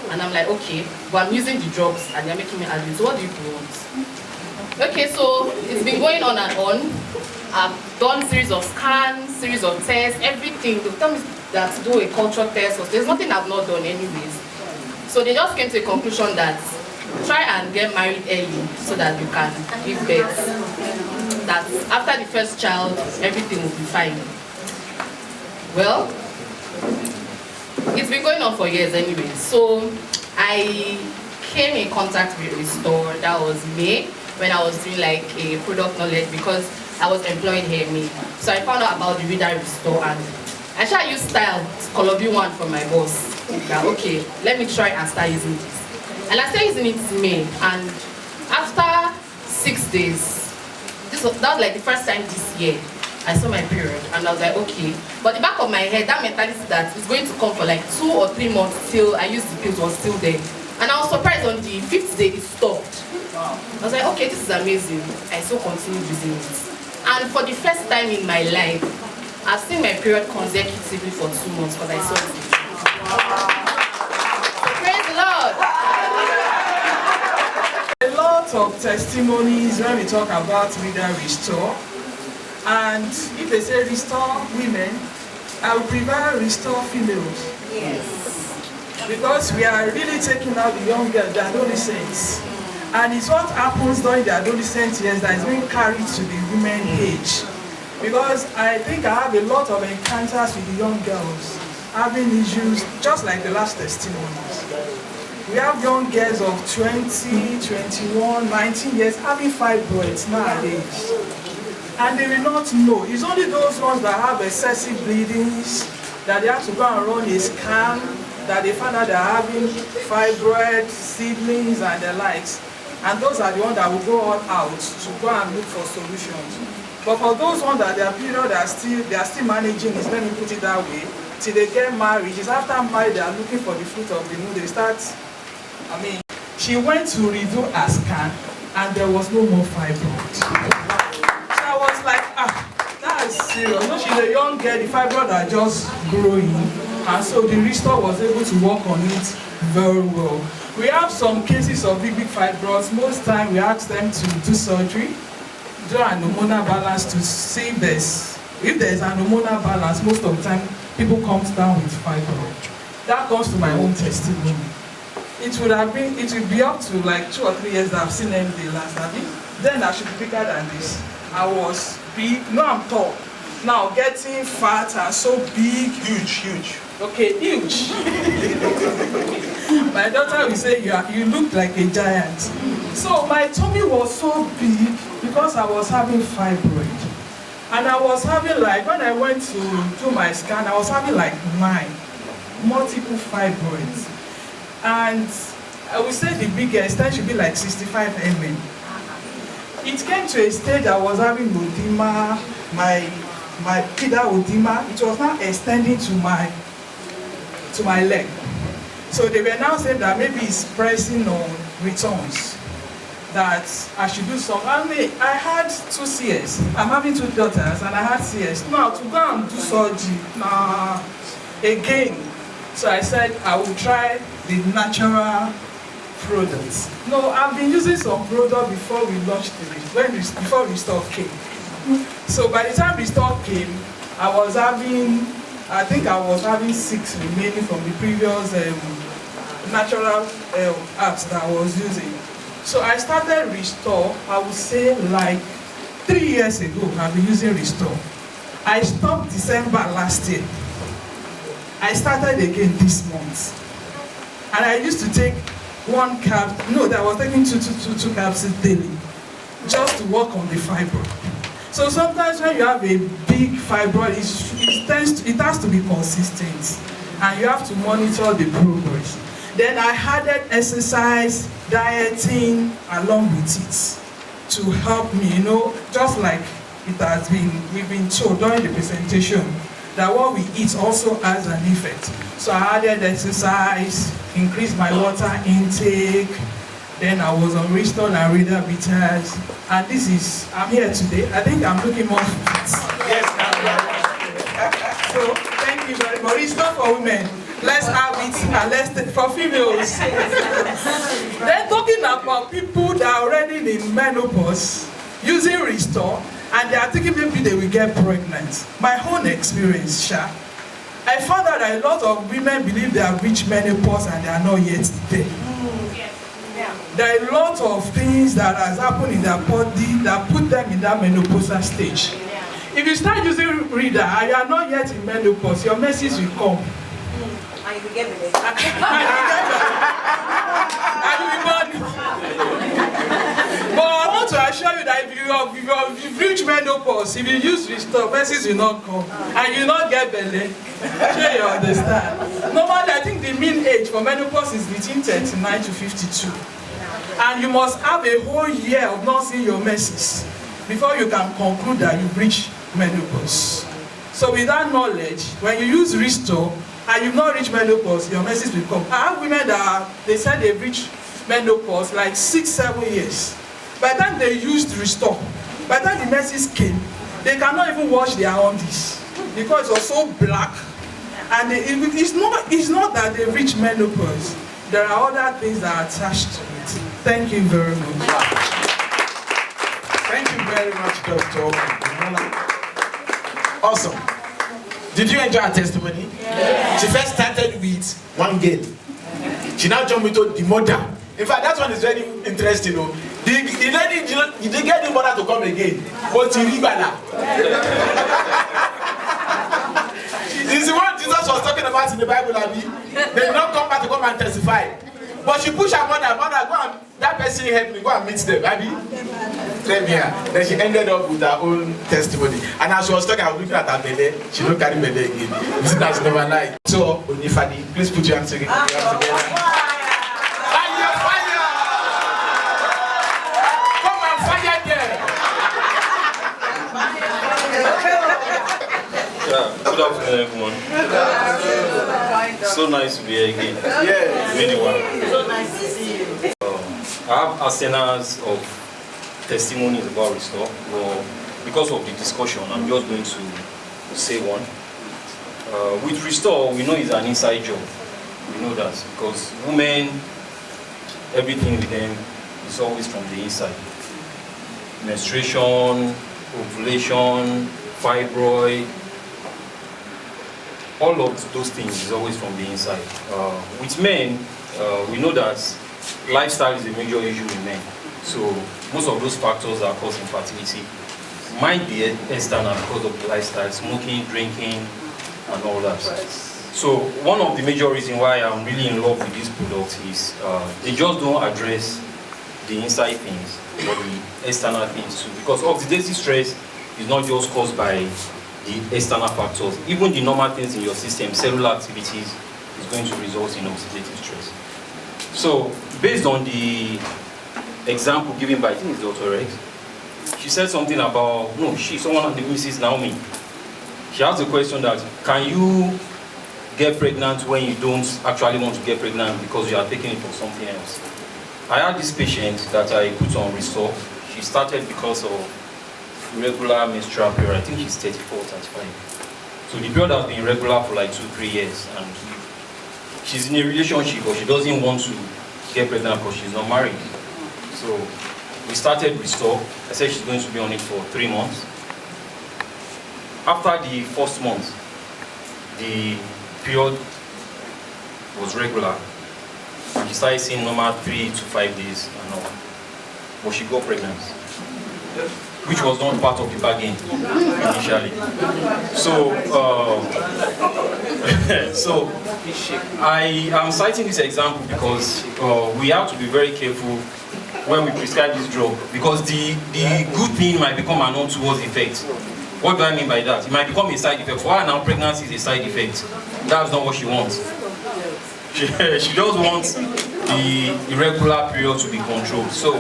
And I'm like, okay, but I'm using the drugs and they're making me add weight. So what do you want? Okay, so it's been going on and on. I've done series of scans, series of tests, everything. They tell me that to do a culture test, so there's nothing I've not done anyways. So they just came to a conclusion that try and get married early so that you can give birth. That after the first child, everything will be fine. Well, it's been going on for years anyway. So I came in contact with Restore, that was May, when I was doing like a product knowledge because I was employed here in May. So I found out about the Rida Restore and I tried use style Colombia one from my boss. That, okay, let me try and start using this. And I started using it in May, and after 6 days, that was like the first time this year I saw my period, and I was like, okay. But the back of my head, that mentality that it's going to come for like 2 or 3 months till I used the pills was still there. And I was surprised on the 5th day it stopped. I was like, okay, this is amazing. I still continued using it. And for the first time in my life, I've seen my period consecutively for 2 months because I saw it. So praise the Lord. A lot of testimonies when we talk about Rida Restore. And if they say restore women, I would prefer restore females. Yes. Because we are really taking out the young girls, the adolescents. And it's what happens during the adolescent years that is being carried to the women age. Because I think I have a lot of encounters with the young girls having issues, just like the last testimonies. We have young girls of 20, 21, 19 years having fibroids nowadays. And they will not know. It's only those ones that have excessive bleedings, that they have to go and run a scan, that they find out they're having fibroids, seedlings, and the likes. And those are the ones that will go all out to go and look for solutions. But for those ones that their period they are still managing, is, let me put it that way, till they get married. It's after marriage they are looking for the fruit of the moon. They start, she went to redo her scan, and there was no more fibroid. So I was like, that's serious. No, she's a young girl, the fibroid are just growing, and so the Restore was able to work on it very well. We have some cases of big fibroids. Most time we ask them to do surgery, do an hormonal balance to see if there's an hormonal balance. Most of the time, people come down with fibroid. That comes to my own testimony. It will be up to like 2 or 3 years that I've seen them the last. Then I should be bigger than this. I was big. No, I'm tall. Now getting fat and so big, huge. Okay, huge. My daughter will say you look like a giant. So my tummy was so big because I was having fibroid. And I was having like, when I went to do my scan, I was having like 9 multiple fibroids. And I would say the biggest time should be like 65 mm. It came to a stage I was having edema, my pedal edema. It was now extending to my leg. So they were now saying that maybe it's pressing on returns, that I should do some. I had 2 CS. I'm having 2 daughters and I had CS. Now to go and do surgery, again. So I said I will try the natural products. No, I've been using some product before we launched before Restore came. So by the time Restore came, I think I was having 6 remaining from the previous natural apps that I was using. So I started Restore, I would say like 3 years ago, I've been using Restore. I stopped December last year. I started again this month. And I used to take 1 capsule, no, I was taking two capsules daily, just to work on the fibroid. So sometimes when you have a big fibroid, it has to be consistent, and you have to monitor the progress. Then I added exercise, dieting along with it to help me, just like we've been told during the presentation, that what we eat also has an effect. So I added exercise, increased my water intake, then I was on Restore and Rida bitters, and I'm here today. I think I'm looking more fit. Yes, so thank you very much. Restore for women. Let's have it, and let's take for females. Then talking about people that are already in menopause, using Restore, and they are thinking maybe they will get pregnant. My own experience, I found out that a lot of women believe they have reached menopause and they are not yet there. There are a lot of things that has happened in their body that put them in that menopausal stage. If you start using Rida and you are not yet in menopause, your menses will come. And you will get it. And you will not. But I want to assure you that if you've reached menopause, if you use Restore, menses will not come. And you will not get belly. Sure you understand. Normally, I think the mean age for menopause is between 39 to 52. And you must have a whole year of not seeing your menses before you can conclude that you've reached menopause. So with that knowledge, when you use Restore and you've not reached menopause, your menses will come. I have women that they said they've reached menopause like 6-7 years. By the time they used Restore, by the time the menses came, they cannot even wash their undies because it was so black. And it's not that they reach menopause. There are other things that are attached to it. Thank you very much. Thank you very much, Dr. Awesome. Did you enjoy her testimony? Yes. She first started with 1 girl. She now jumped into the mother. In fact, that one is very interesting. The lady didn't get the mother to come again. But this is what Jesus was talking about in the Bible, Abi. They did not come back to come and testify. But she pushed her mother, go and, that person helped me, go and meet them, Abi. Same here. Then she ended up with her own testimony. And as she was talking, I was looking at her belly. She don't carry belly again. This is that's never lied. So, Onifadi, please put your hands together. Good afternoon, everyone. So nice to be here again. Yeah. Really wonderful. So nice to see you. have arsenals of testimonies about Restore, but because of the discussion, I'm just going to say one. With Restore, we know it's an inside job. We know that because women, everything with them is always from the inside. Menstruation, ovulation, fibroid, all of those things is always from the inside. With men, we know that lifestyle is a major issue with men. So most of those factors that cause infertility might be external because of the lifestyle, smoking, drinking, and all that. So one of the major reasons why I'm really in love with this product is they just don't address the inside things, but the external things too. Because oxidative stress is not just caused by the external factors. Even the normal things in your system, cellular activities, is going to result in oxidative stress. So based on the example given by, I think it's Dr. Rex, she said something about, no, someone, the Mrs. Naomi. She asked the question that, can you get pregnant when you don't actually want to get pregnant because you are taking it for something else? I had this patient that I put on Restore. She started because of irregular menstrual period. I think she's 34, 35. So the period has been irregular for like 2-3 years. And she's in a relationship, but she doesn't want to get pregnant because she's not married. So we started Restore. I said she's going to be on it for 3 months. After the first month, the period was regular. And she started seeing normal 3 to 5 days and all. But she got pregnant, which was not part of the bargain initially. So, so I am citing this example because we have to be very careful when we prescribe this drug, because the good thing might become an untoward effect. What do I mean by that? It might become a side effect. For her now, pregnancy is a side effect. That's not what she wants. She just wants the irregular period to be controlled. So,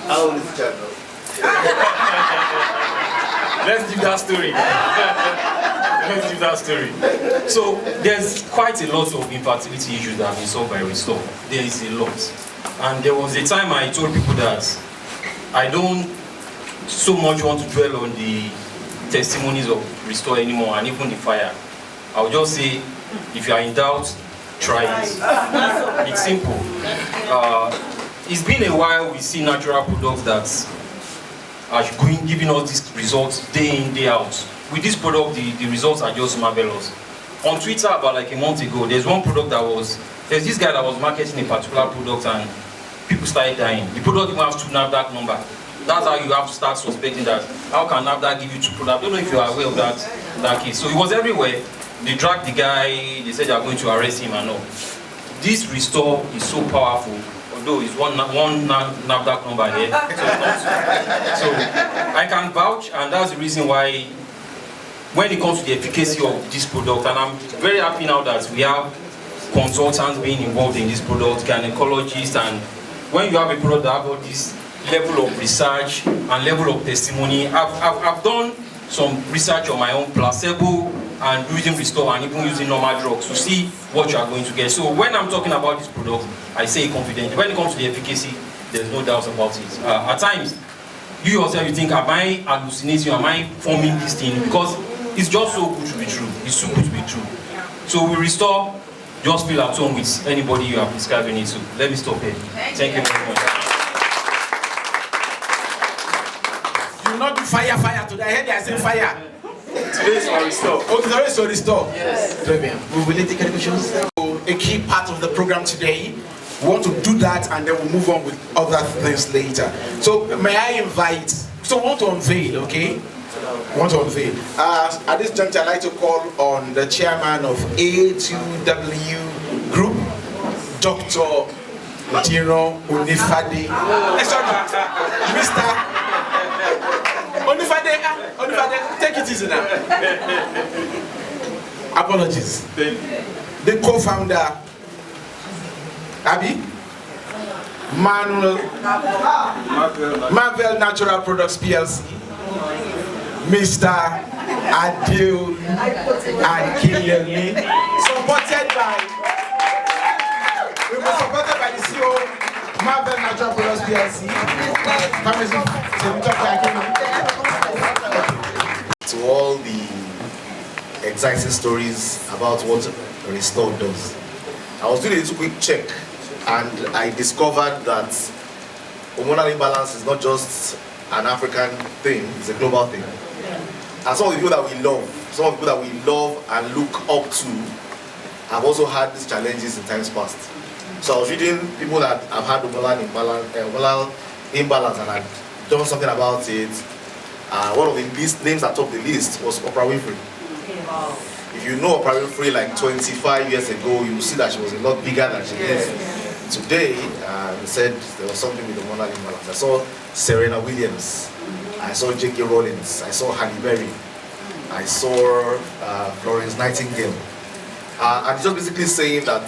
how old is the child? Let's do that story. Let's do that story. So, there's quite a lot of infertility issues that have been solved by Restore. There is a lot. And there was a time I told people that I don't so much want to dwell on the testimonies of Restore anymore, and even the fire. I'll just say, if you are in doubt, try it. It's simple. It's been a while we see natural products that are giving us these results day in, day out. With this product, the results are just marvelous. On Twitter, about like a month ago, there's this guy that was marketing a particular product and people started dying. The product even has 2 NAFDAC number. That's how you have to start suspecting that. How can NAFDAC give you 2 products? I don't know if you are aware of that case. So it was everywhere. They dragged the guy, they said they are going to arrest him and all. This Restore is so powerful, although it's one NAFDAC number here. So I can vouch, and that's the reason why when it comes to the efficacy of this product, and I'm very happy now that we have consultants being involved in this product, gynecologists, and when you have a product that have all this level of research and level of testimony, I've done some research on my own, placebo, and using Restore, and even using normal drugs to see what you are going to get. So when I'm talking about this product, I say it confidently. When it comes to the efficacy, there's no doubt about it. At times, you yourself, you think, am I hallucinating, am I forming this thing? Because it's just so good to be true. It's so good to be true. So we Restore, just feel at home with anybody you are prescribing it to. Let me stop here. Thank you very much. You will not do fire today. I heard they are saying fire. Today is for Restore. Oh, today is for Restore. Yes. We will take any questions. A key part of the program today. We want to do that and then we'll move on with other things later. So may I invite, so we want to unveil, okay? We want to unveil. At this juncture, I'd like to call on the chairman of A2W Group, Dr. Dino Onifade. Sorry, Mr. Onifade, take it easy now. Apologies. The co-founder, Abby, Marvel Natural Products PLC, Mr. Adil Akiyemi, supported by the CEO, Marvel Natural Products DIC. To all the exciting stories about what Restore does. I was doing a little quick check and I discovered that hormonal imbalance is not just an African thing, it's a global thing. And some of the people that we love, and look up to have also had these challenges in times past. So I was reading people that have had hormonal imbalance and had done something about it. One of the names that topped the list was Oprah Winfrey. If you know Oprah Winfrey like 25 years ago, you will see that she was a lot bigger than she is today. They said there was something with hormonal imbalance. I saw Serena Williams, I saw J.K. Rowlings, I saw Halle Berry, I saw Florence Nightingale. And it's just basically saying that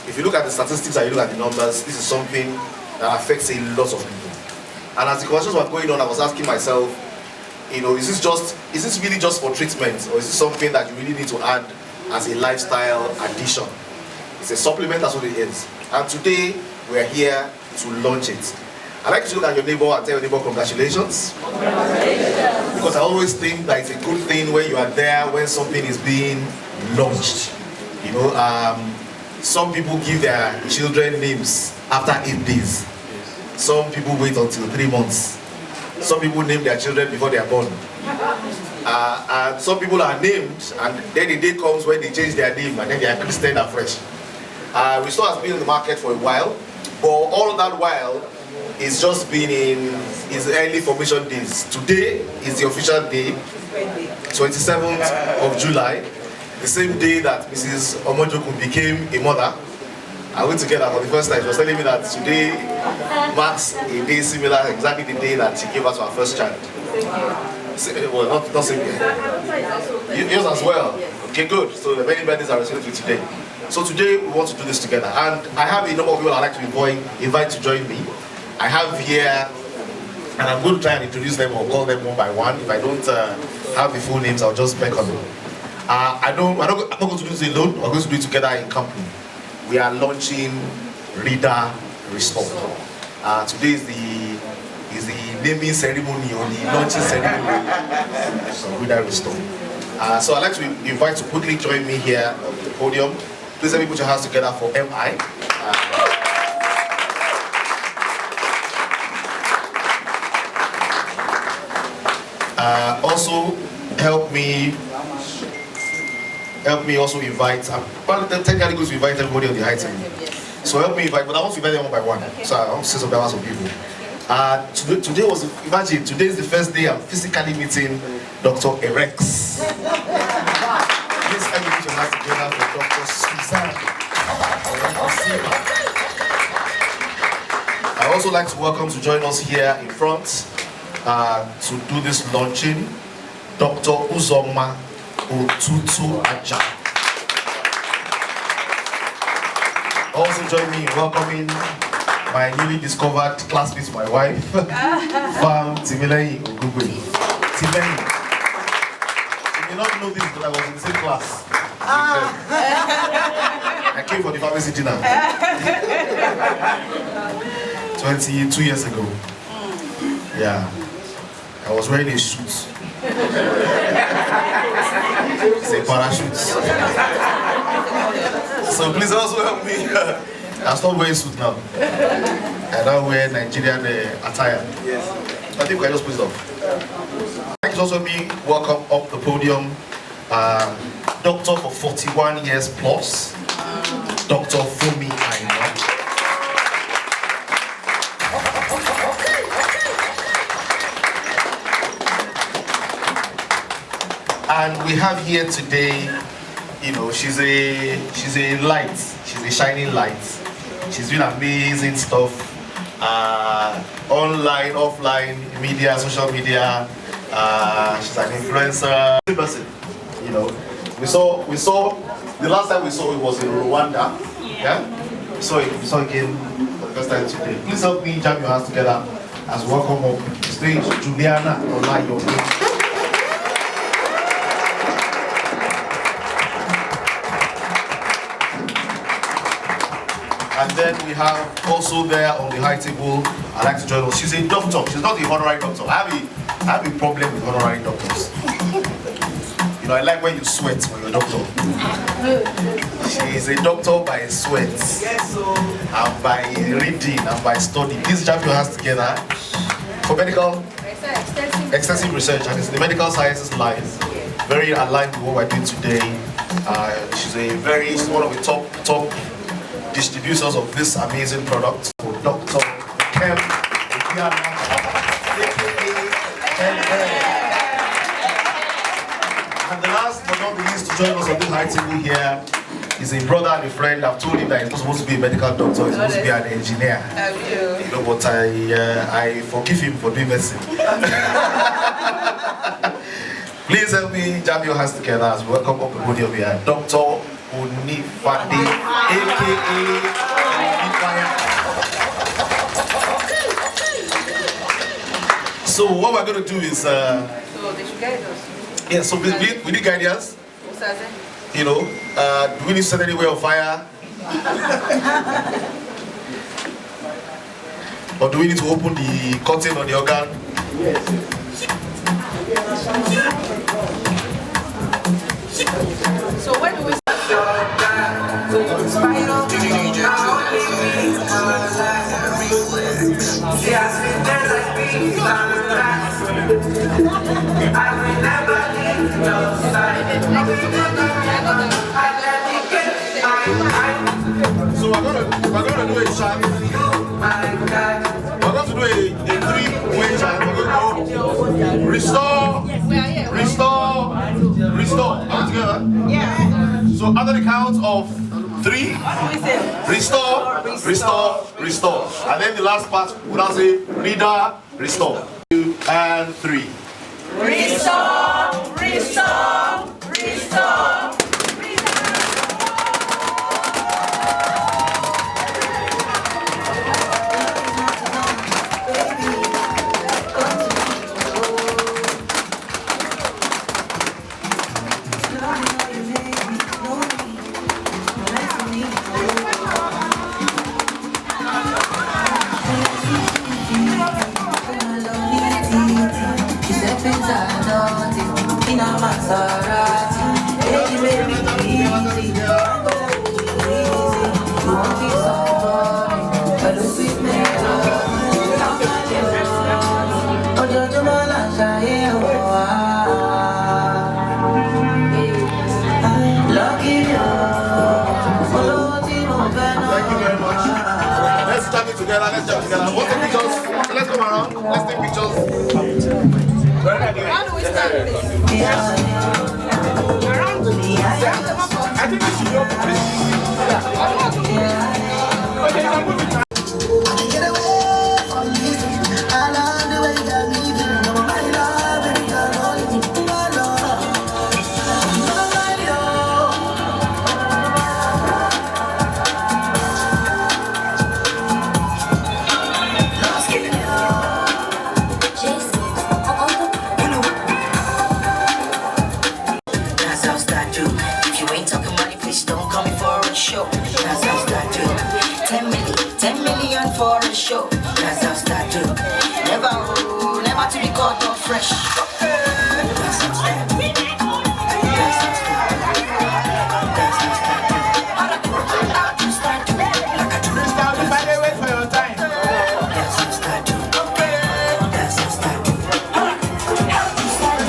if you look at the statistics and you look at the numbers, this is something that affects a lot of people. And as the conversations were going on, I was asking myself, you know, is this really just for treatment, or is it something that you really need to add as a lifestyle addition? It's a supplement, that's what it is. And today, we are here to launch it. I'd like you to look at your neighbor and tell your neighbor congratulations. Because I always think that it's a good thing when you are there, when something is being launched. You know, some people give their children names after 8 days. Some people wait until 3 months. Some people name their children before they are born. And some people are named, and then the day comes when they change their name and then they are christened afresh. Restore has been in the market for a while, but all that while it's just been in its early formation days. Today is the official day, 27th of July, the same day that Mrs. Omojoku became a mother. I went together for the first time. She was telling me that today marks a day similar, exactly the day that she gave us our first child. Well, not same day. Yours as well. Okay, good. So the many birthdays are celebrated today. So today we want to do this together, and I have a number of people I'd like to invite to join me. I have here, and I'm going to try and introduce them or call them one by one. If I don't have the full names, I'll just beckon them. I'm not going to do this alone. We're going to do it together in company. We are launching Rida Restore. Today is the naming ceremony or the launching ceremony of Rida Restore. So I'd like to invite you to quickly join me here on the podium. Please let me put your hands together for MI. Also help me also invite, well, technically going to invite everybody on the high team. So help me invite, but I want to invite them one by one. So I want to say some balance of people. Today is the first day I'm physically meeting Dr. Erex. Please help me put your hands together for Dr. Suzanne. I also like to welcome to join us here in front to do this launching, Dr. Uzoma Otutu Aja. Also join me in welcoming my newly discovered classmate, my wife, Fam Timilei Ogugwe. Timilei, you may not know this, but I was in the same class. I came for the pharmacy dinner 22 years ago. Yeah, I was wearing a suit. It's a parachute. So please also help me. I stopped wearing suit now. I now wear Nigerian attire. Yes. I think I just put it off. Please also me welcome up the podium, doctor for 41 years plus, Dr. Fumi Aina. And we have here today, you know, she's a light, she's a shining light. She's doing amazing stuff, online, offline, media, social media. She's an influencer. Person, you know, we saw the last time we saw it was in Rwanda. Yeah, we saw it again for the first time today. Please help me jam your hands together as we welcome up to stage Juliana Olayo. And then we have also there on the high table, I'd like to join us. She's a doctor. She's not a honorary doctor. I have a problem with honorary doctors. You know, I like when you sweat when you're a doctor. She is a doctor by sweat. Yes, so. And by reading and by studying. This champion has together for medical extensive research, and it's the medical sciences line. Very aligned with what we're doing today. She's one of the top distributors of this amazing product for Dr. Kem. And the last but not the least to join us on this high table here is a brother and a friend. I've told him that he's not supposed to be a medical doctor, he's supposed to be an engineer. You know, but I forgive him for doing medicine. Please help me jam your hands together as we welcome up the podium here, Dr. Onifade, aka Onifaya. So what we're going to do is, So they should guide us. yeah, so we need guidance. You know, do we need to set anywhere on fire? Or do we need to open the curtain on the organ? Yes. So when do we start? So we're gonna do a chant. We're going to do a three-way chant. We're going to go restore, restore, restore. Are we together? Yeah. So under the count of 3, restore, restore, restore. And then the last part, we'll now say Rida, restore. 2 and 3. Restore, restore, restore. In a Maserati, baby, baby, easy. You want this somebody, but the sweet melody. Oh, Jojo Malasha, lucky you. Thank you very much. Let's jam it together. Let's jam together. What's the pictures? Let's come around. Let's take pictures. How do we start this? I think we should go. Show. That's how start do. 10 million for a show. That's how start do. Never to be caught up fresh. That's how start do. That's how start do. That's how start do. How to start do. Like a true start do. By the way, for your time. That's how start do. That's how start do. How to start do.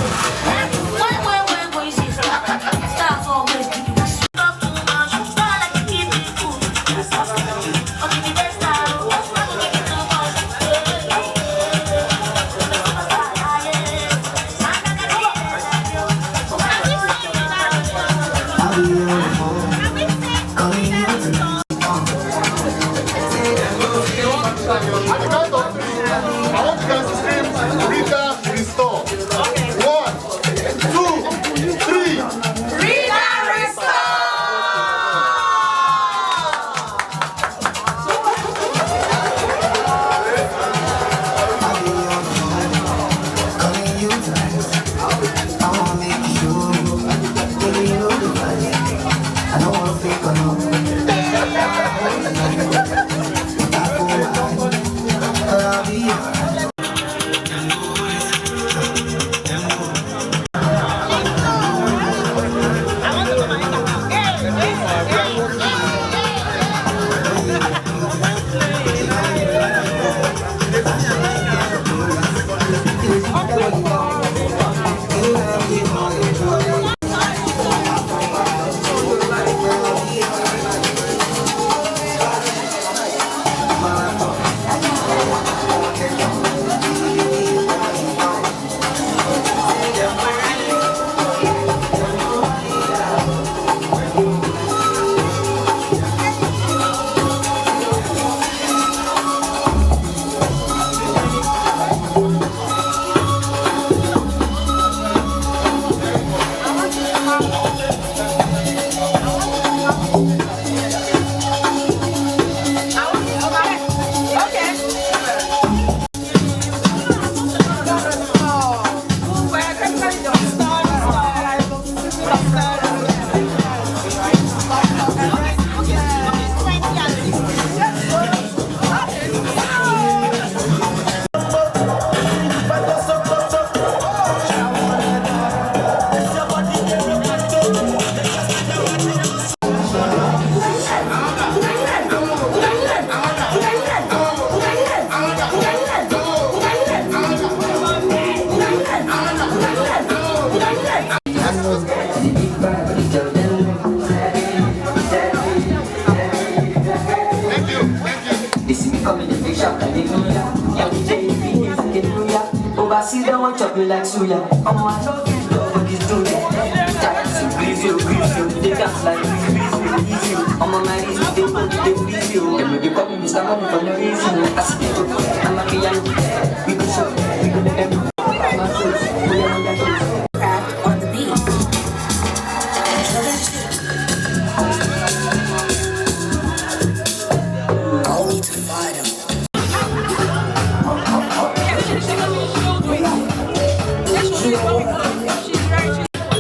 When voices start always do. I don't wanna think of no. come in the big shop, hallelujah. Yeah, we take it, hallelujah. Overseas, they want chop you like suya. I'm a no fit dog, but it's do that. Tired, please you, they dance like please you. I'm on my knees, they please you. And we call me Mr. Money for no reason. I see you, I'm a piano. We go show, we go let them know. Craft on the beat. I'll need to fight him.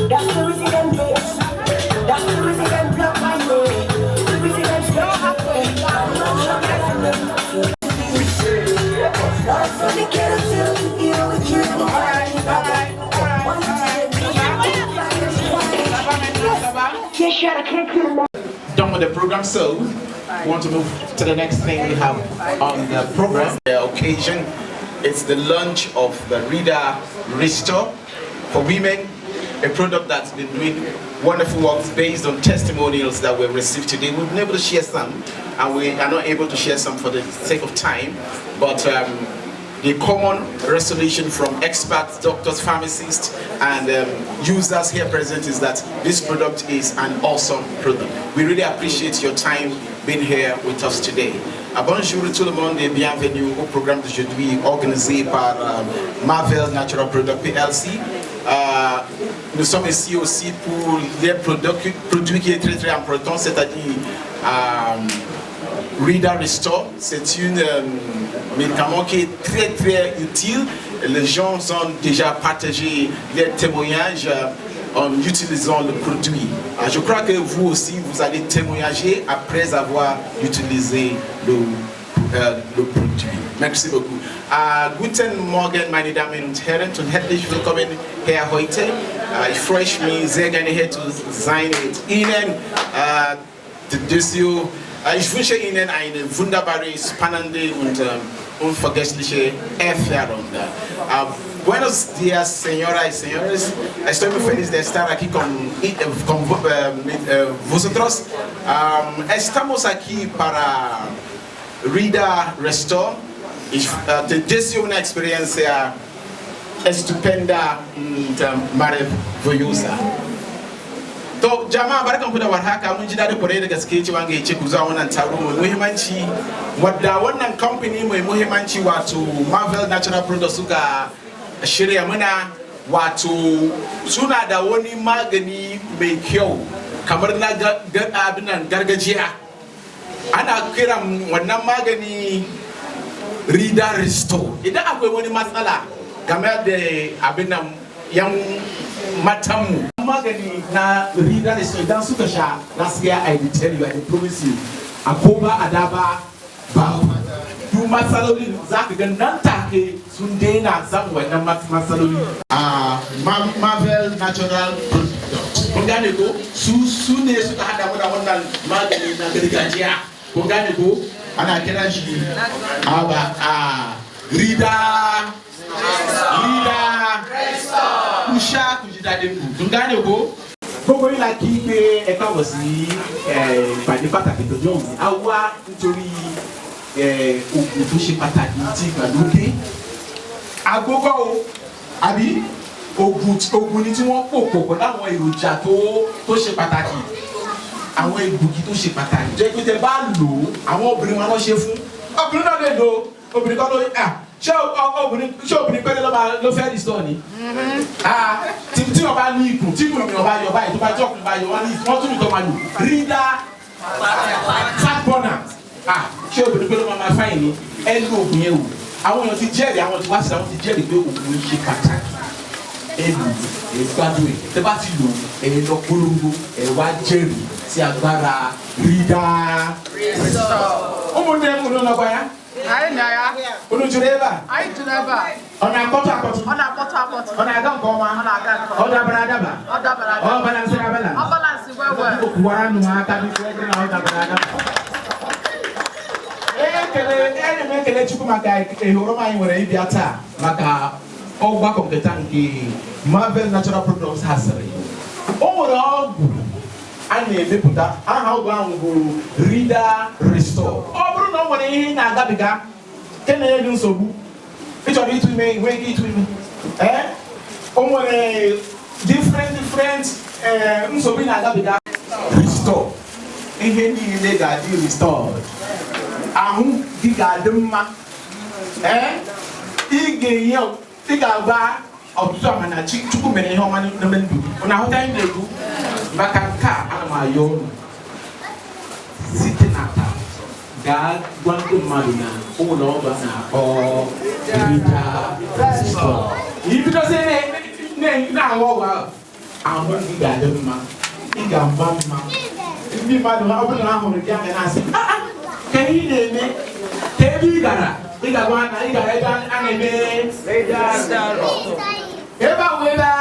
That's the reason I'm great. That's the reason I'm block my way. The reason I'm block my way. From the ghetto to you, we can't Done with the program, so we want to move to the next thing we have on the program. The occasion, it's the launch of the Rida Restore for women, a product that's been doing wonderful works based on testimonials that we received today. We've been able to share some, and we are not able to share some for the sake of time, but the common resolution from experts, doctors, pharmacists, and users here present is that this product is an awesome product. We really appreciate your time being here with us today. Bonjour tout le monde et bienvenue au programme d'aujourd'hui organisé par Marvel Natural Product PLC. Nous sommes ici aussi pour les produits qui est très très important, c'est-à-dire Rida Restore. C'est un médicament qui est très très utile. Les gens ont déjà partagé les témoignages en utilisant le produit. Je crois que vous aussi, vous allez témoigner après avoir utilisé le produit. Merci beaucoup. Guten Morgen, meine Damen und Herren, und herzlich willkommen, Herr heute. Ich freue mich sehr gerne hier zu sein mit Ihnen. Ich wünsche Ihnen eine wunderbare, spannende und unvergessliche Erfahrung. Buenos días, señoras y señores. Estoy muy feliz de estar aquí con vosotros. Estamos aquí para Rida Restore. Te deseo una experiencia estupenda y maravillosa. To jama'a barkanku da warhaka, mun ji daɗi kwarai da gaske cewa ga yace ku zuwa wannan taro mai muhimmanci wadda wannan company mai muhimmanci wato Marvel Natural Products suka shirya muna, wato suna da wani magani mai kyau kamar na abinan gargajiya. Ana kiran wannan magani Rida Restore. Idan akwai wani matsala game da abinan yan matanmu, magani na Rida Restore idan suka sha, gaskiya I will tell you, I promise you, a ko ba a da ba duk matsalolin za ka ga nan take sun daina samun wannan matsaloli. Marvel Natural Products, kun gane ko su ne suka hada mu da wannan magani na gargajiya, kun gane ko ana kiran shi Rida Kusha kujidade ku, kun gane ko gbogbo yìí la kí pé ẹ káwọ̀ sí ìpàdé pàtàkì tó jọ òní. A wá nítorí oògùn tó ṣe pàtàkì tí ìgbàlódé agbógbó o àbí oògùn ni tí wọ́n pò pọ̀ láwọn èròjà tó ṣe pàtàkì, àwọn egbògi tó ṣe pàtàkì jẹ́ pé tẹ bá lò ó àwọn obìnrin wọn lọ ṣe fún obìnrin náà lè lò obìnrin kan ló ṣé obìnrin pẹ́lẹ́ ló fẹ́ restore ni tí wọ́n bá ní ikùn tí ikùn ìgbìmọ̀ bá yọ báyìí tó bá jẹ́ ọkùnrin bá yọ wọ́n tún nìkan máa lò Rida fat burner. Ṣé obìnrin pẹ́lẹ́ máa fáyìn ni ẹ lo oògùn yẹn o. Àwọn èèyàn ti jẹ́rìí, àwọn ti wá sí àwọn ti jẹ́rìí pé oògùn yìí ṣe pàtàkì. Ẹ lò ẹ gbádùn ẹ tẹ bá ti lò ẹ lọ polongo ẹ wá jẹ́rìí sí agbára Rida Restore. Ọmọdé ẹ mú lọ́nà báyà. Ayi na ya. Olùjúlẹ̀bà. Ayi jùlẹ̀bà. Ọ̀nà àkọ́tọ̀ àkọ́tọ̀. Ọ̀nà àkọ́tọ̀ àkọ́tọ̀. Ọ̀nà àgá nǹkan ọma. Ọ̀nà àgá nǹkan. Ọ̀dà bàrà dàbà. Ọ̀dà bàrà dàbà. Ọ̀ balansi na balance. Ọ̀ balansi wẹ́wẹ́. Òkú wàrà nù wá kábí fún ẹgbẹ́ náà ọ̀dà bàrà dàbà. Ekele Chukwu maka ehoro anyị nwere ịbịa taa maka ọgbakọ nketa nke Marvel Natural Products hasịrị. O nwere ọgwụ a na-emepụta, aha ọgwụ ahụ bụ Rida Restore. Ọ bụrụ na ọ nwere ihe na-agabiga nke na-enye gị nsogbu ịchọrọ ịtụ ime inwe ike ịtụ ime o nwere different nsogbu na-agabiga. Restore ihe niile ga-adị restored. Ahụ gị ga-adị mma. Ị ga-agba ọtụtụ ama na Chukwu mere ihe ọma n'ime ndụ. Unu ahụta anyị na-ekwu maka nke a ana m ayọ unu site na taa gaa gwa ndị mmadụ na ụlọ ọgwụ a na-akpọ Rida Restore. Ibidozie na-aṅụ ọgwụ ahụ, ahụ gị ga-adị mma, ị ga-agba mma. Ndị mmadụ ha ọbụla ha hụrụ gị aka na-asị ka ihe ị na-eme ka ebe ị gara ị ga-agwa na ị gara ebe a na-eme ebe a wela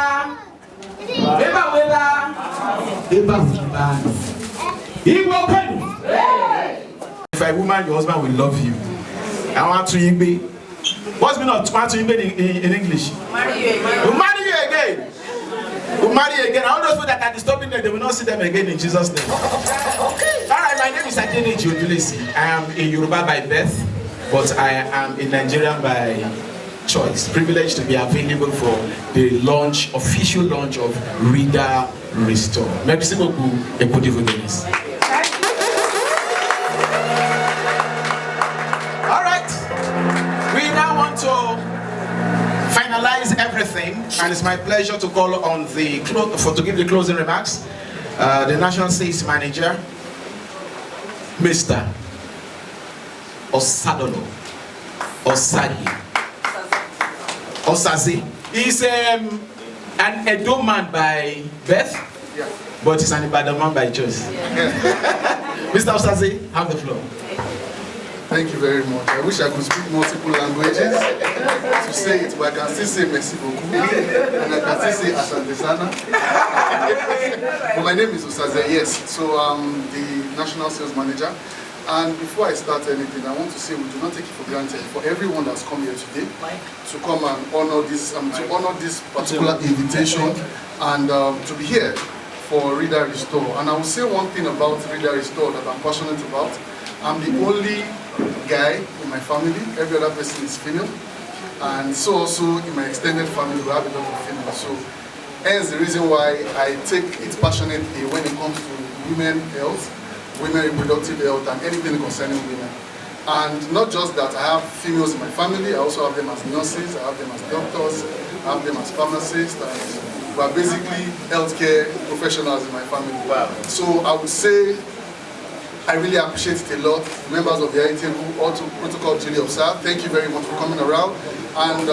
Igbo kwenu. If a woman, your husband will love you. I want to be. What's mean of want to be in English? Marry you again. We'll marry you again. We'll marry you again. All those people that are disturbing them, they will not see them again in Jesus' name. Okay. All right, my name is Adeneji Odulesi. I am a Yoruba by birth, but I am a Nigerian by choice. Privileged to be available for the launch, official launch of Rida Restore. Merci beaucoup et pour vous donner. All right, we now want to finalize everything, and it's my pleasure to call on to give the closing remarks. The National Sales Manager, Mr. Osadolo Osaze. He's an Edo man by birth, but he's an Ibadan man by choice. Mr. Osaze, have the floor. Thank you very much. I wish I could speak multiple languages to say it, but I can still say merci beaucoup, and I can still say asante sana. But my name is Osaze, yes. So I'm the National Sales Manager. And before I start anything, I want to say we do not take it for granted for everyone that's come here today to come and honor this particular invitation and to be here for Rida Restore. And I will say one thing about Rida Restore that I'm passionate about. I'm the only guy in my family. Every other person is female, and so also in my extended family we have a lot of females. So hence the reason why I take it passionately when it comes to women health, women reproductive health, and anything concerning women. And not just that, I have females in my family, I also have them as nurses, I have them as doctors, I have them as pharmacists, and we are basically healthcare professionals in my family. Wow. So I would say I really appreciate it a lot. Members of the ITM, all protocol duly observed. Thank you very much for coming around. And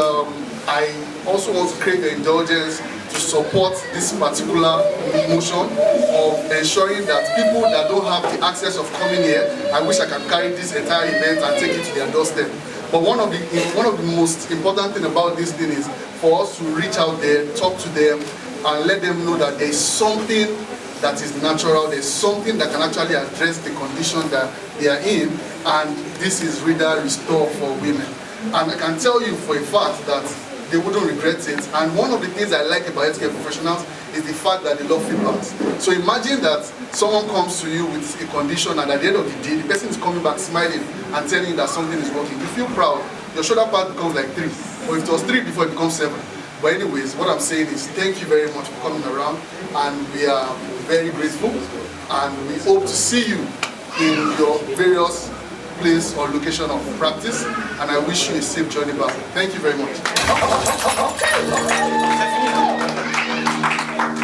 I also want to create the indulgence to support this particular motion of ensuring that people that don't have the access of coming here, I wish I can carry this entire event and take it to their doorstep. But one of the most important thing about this thing is for us to reach out there, talk to them, and let them know that there is something that is natural, there's something that can actually address the condition that they are in, and this is Rida Restore for women. And I can tell you for a fact that they wouldn't regret it. And one of the things I like about healthcare professionals is the fact that they love feedbacks. So imagine that someone comes to you with a condition, and at the end of the day, the person is coming back smiling and telling you that something is working. You feel proud. Your shoulder pad becomes like 3. Or if it was 3 before, it becomes 7. But anyways, what I'm saying is thank you very much for coming around, and we are very grateful, and we hope to see you in your various place or location of practice, and I wish you a safe journey back. Thank you very much.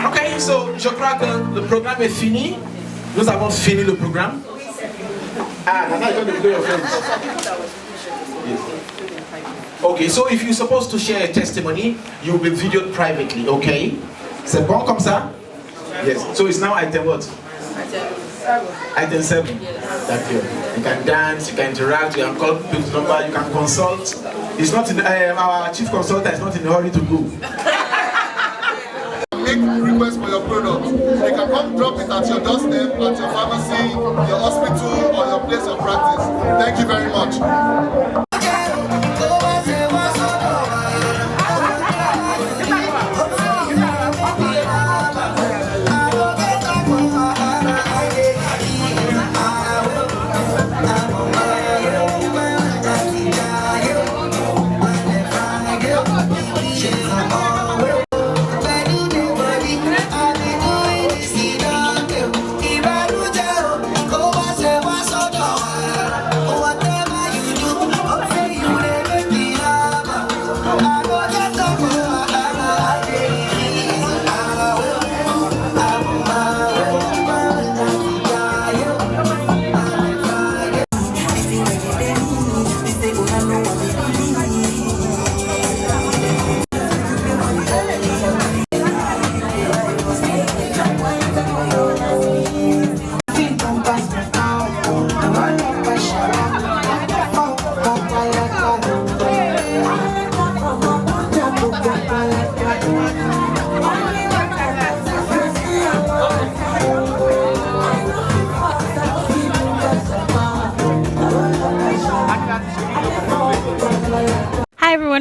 Ok, so je crois que le programme est fini. Nous avons fini le programme. Ah, Nana, you don't play your friends. Okay, so if you're supposed to share a testimony, you'll be videoed privately, okay? C'est bon comme ça? Yes. So it's now item what? Item 7. Thank you. You can dance, you can interact, you can call people's number, you can consult. It's not in, our chief consultant is not in a hurry to go. Make requests for your product. They can come drop it at your doorstep, at your pharmacy, your hospital, or your place of practice. Thank you very much.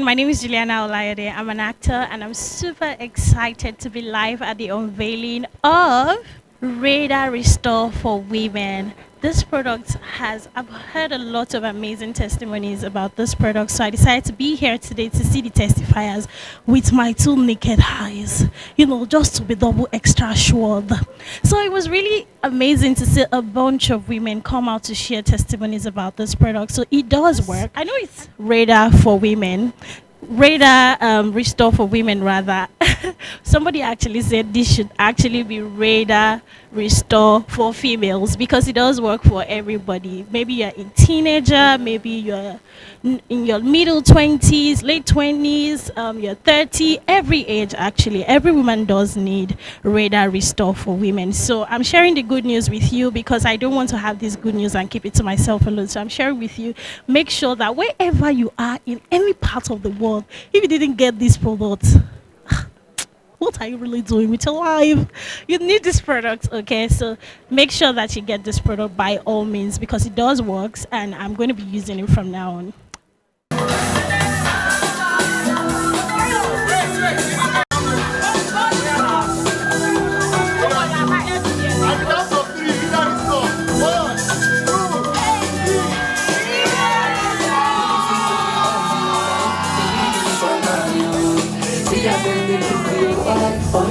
my name is Juliana Olayode. I'm an actor and I'm super excited to be live at the unveiling of Rida Restore for Women. This product I've heard a lot of amazing testimonies about this product, so I decided to be here today to see the testifiers with my two naked eyes, just to be double extra sure. So it was really amazing to see a bunch of women come out to share testimonies about this product. So it does work. I know it's Rida for Women. Rida Restore for Women, rather. Somebody actually said this should actually be Rida Restore for Females, because it does work for everybody. Maybe you're a teenager, maybe you're in your middle 20s, late 20s, you're 30, every age actually. Every woman does need Rida Restore for Women. So I'm sharing the good news with you because I don't want to have this good news and keep it to myself alone. So I'm sharing with you. Make sure that wherever you are in any part of the world, if you didn't get this product, what are you really doing with your life? You need this product, okay? So make sure that you get this product by all means, because it does work, and I'm going to be using it from now on.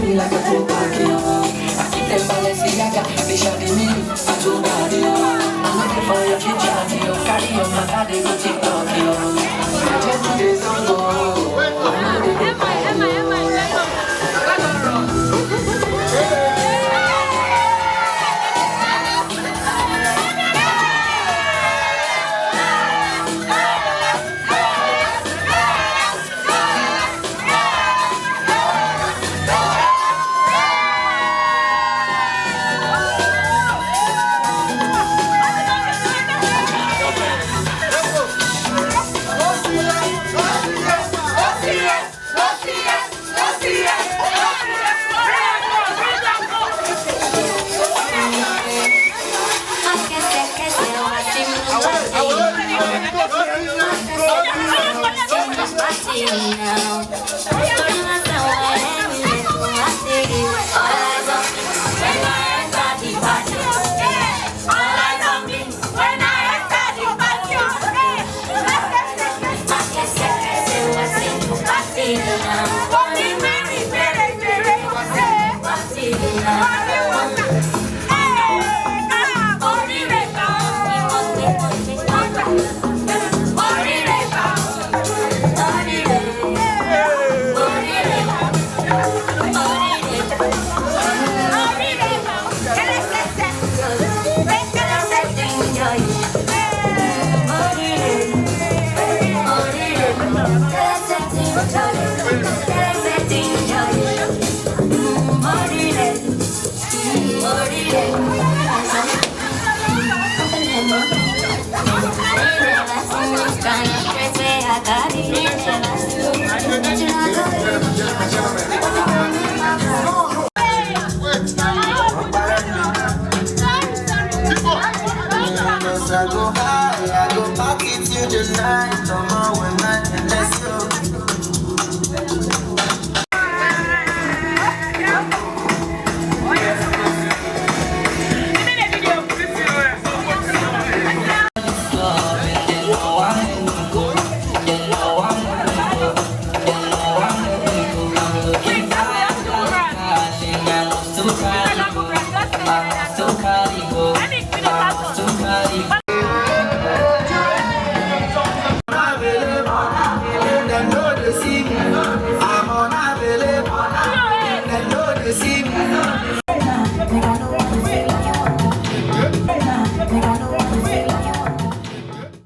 Like a full party, I keep them Balenciaga, they shot the me, I told daddy, I'm looking for your future, carry on my body, go TikTok, I just do this on go,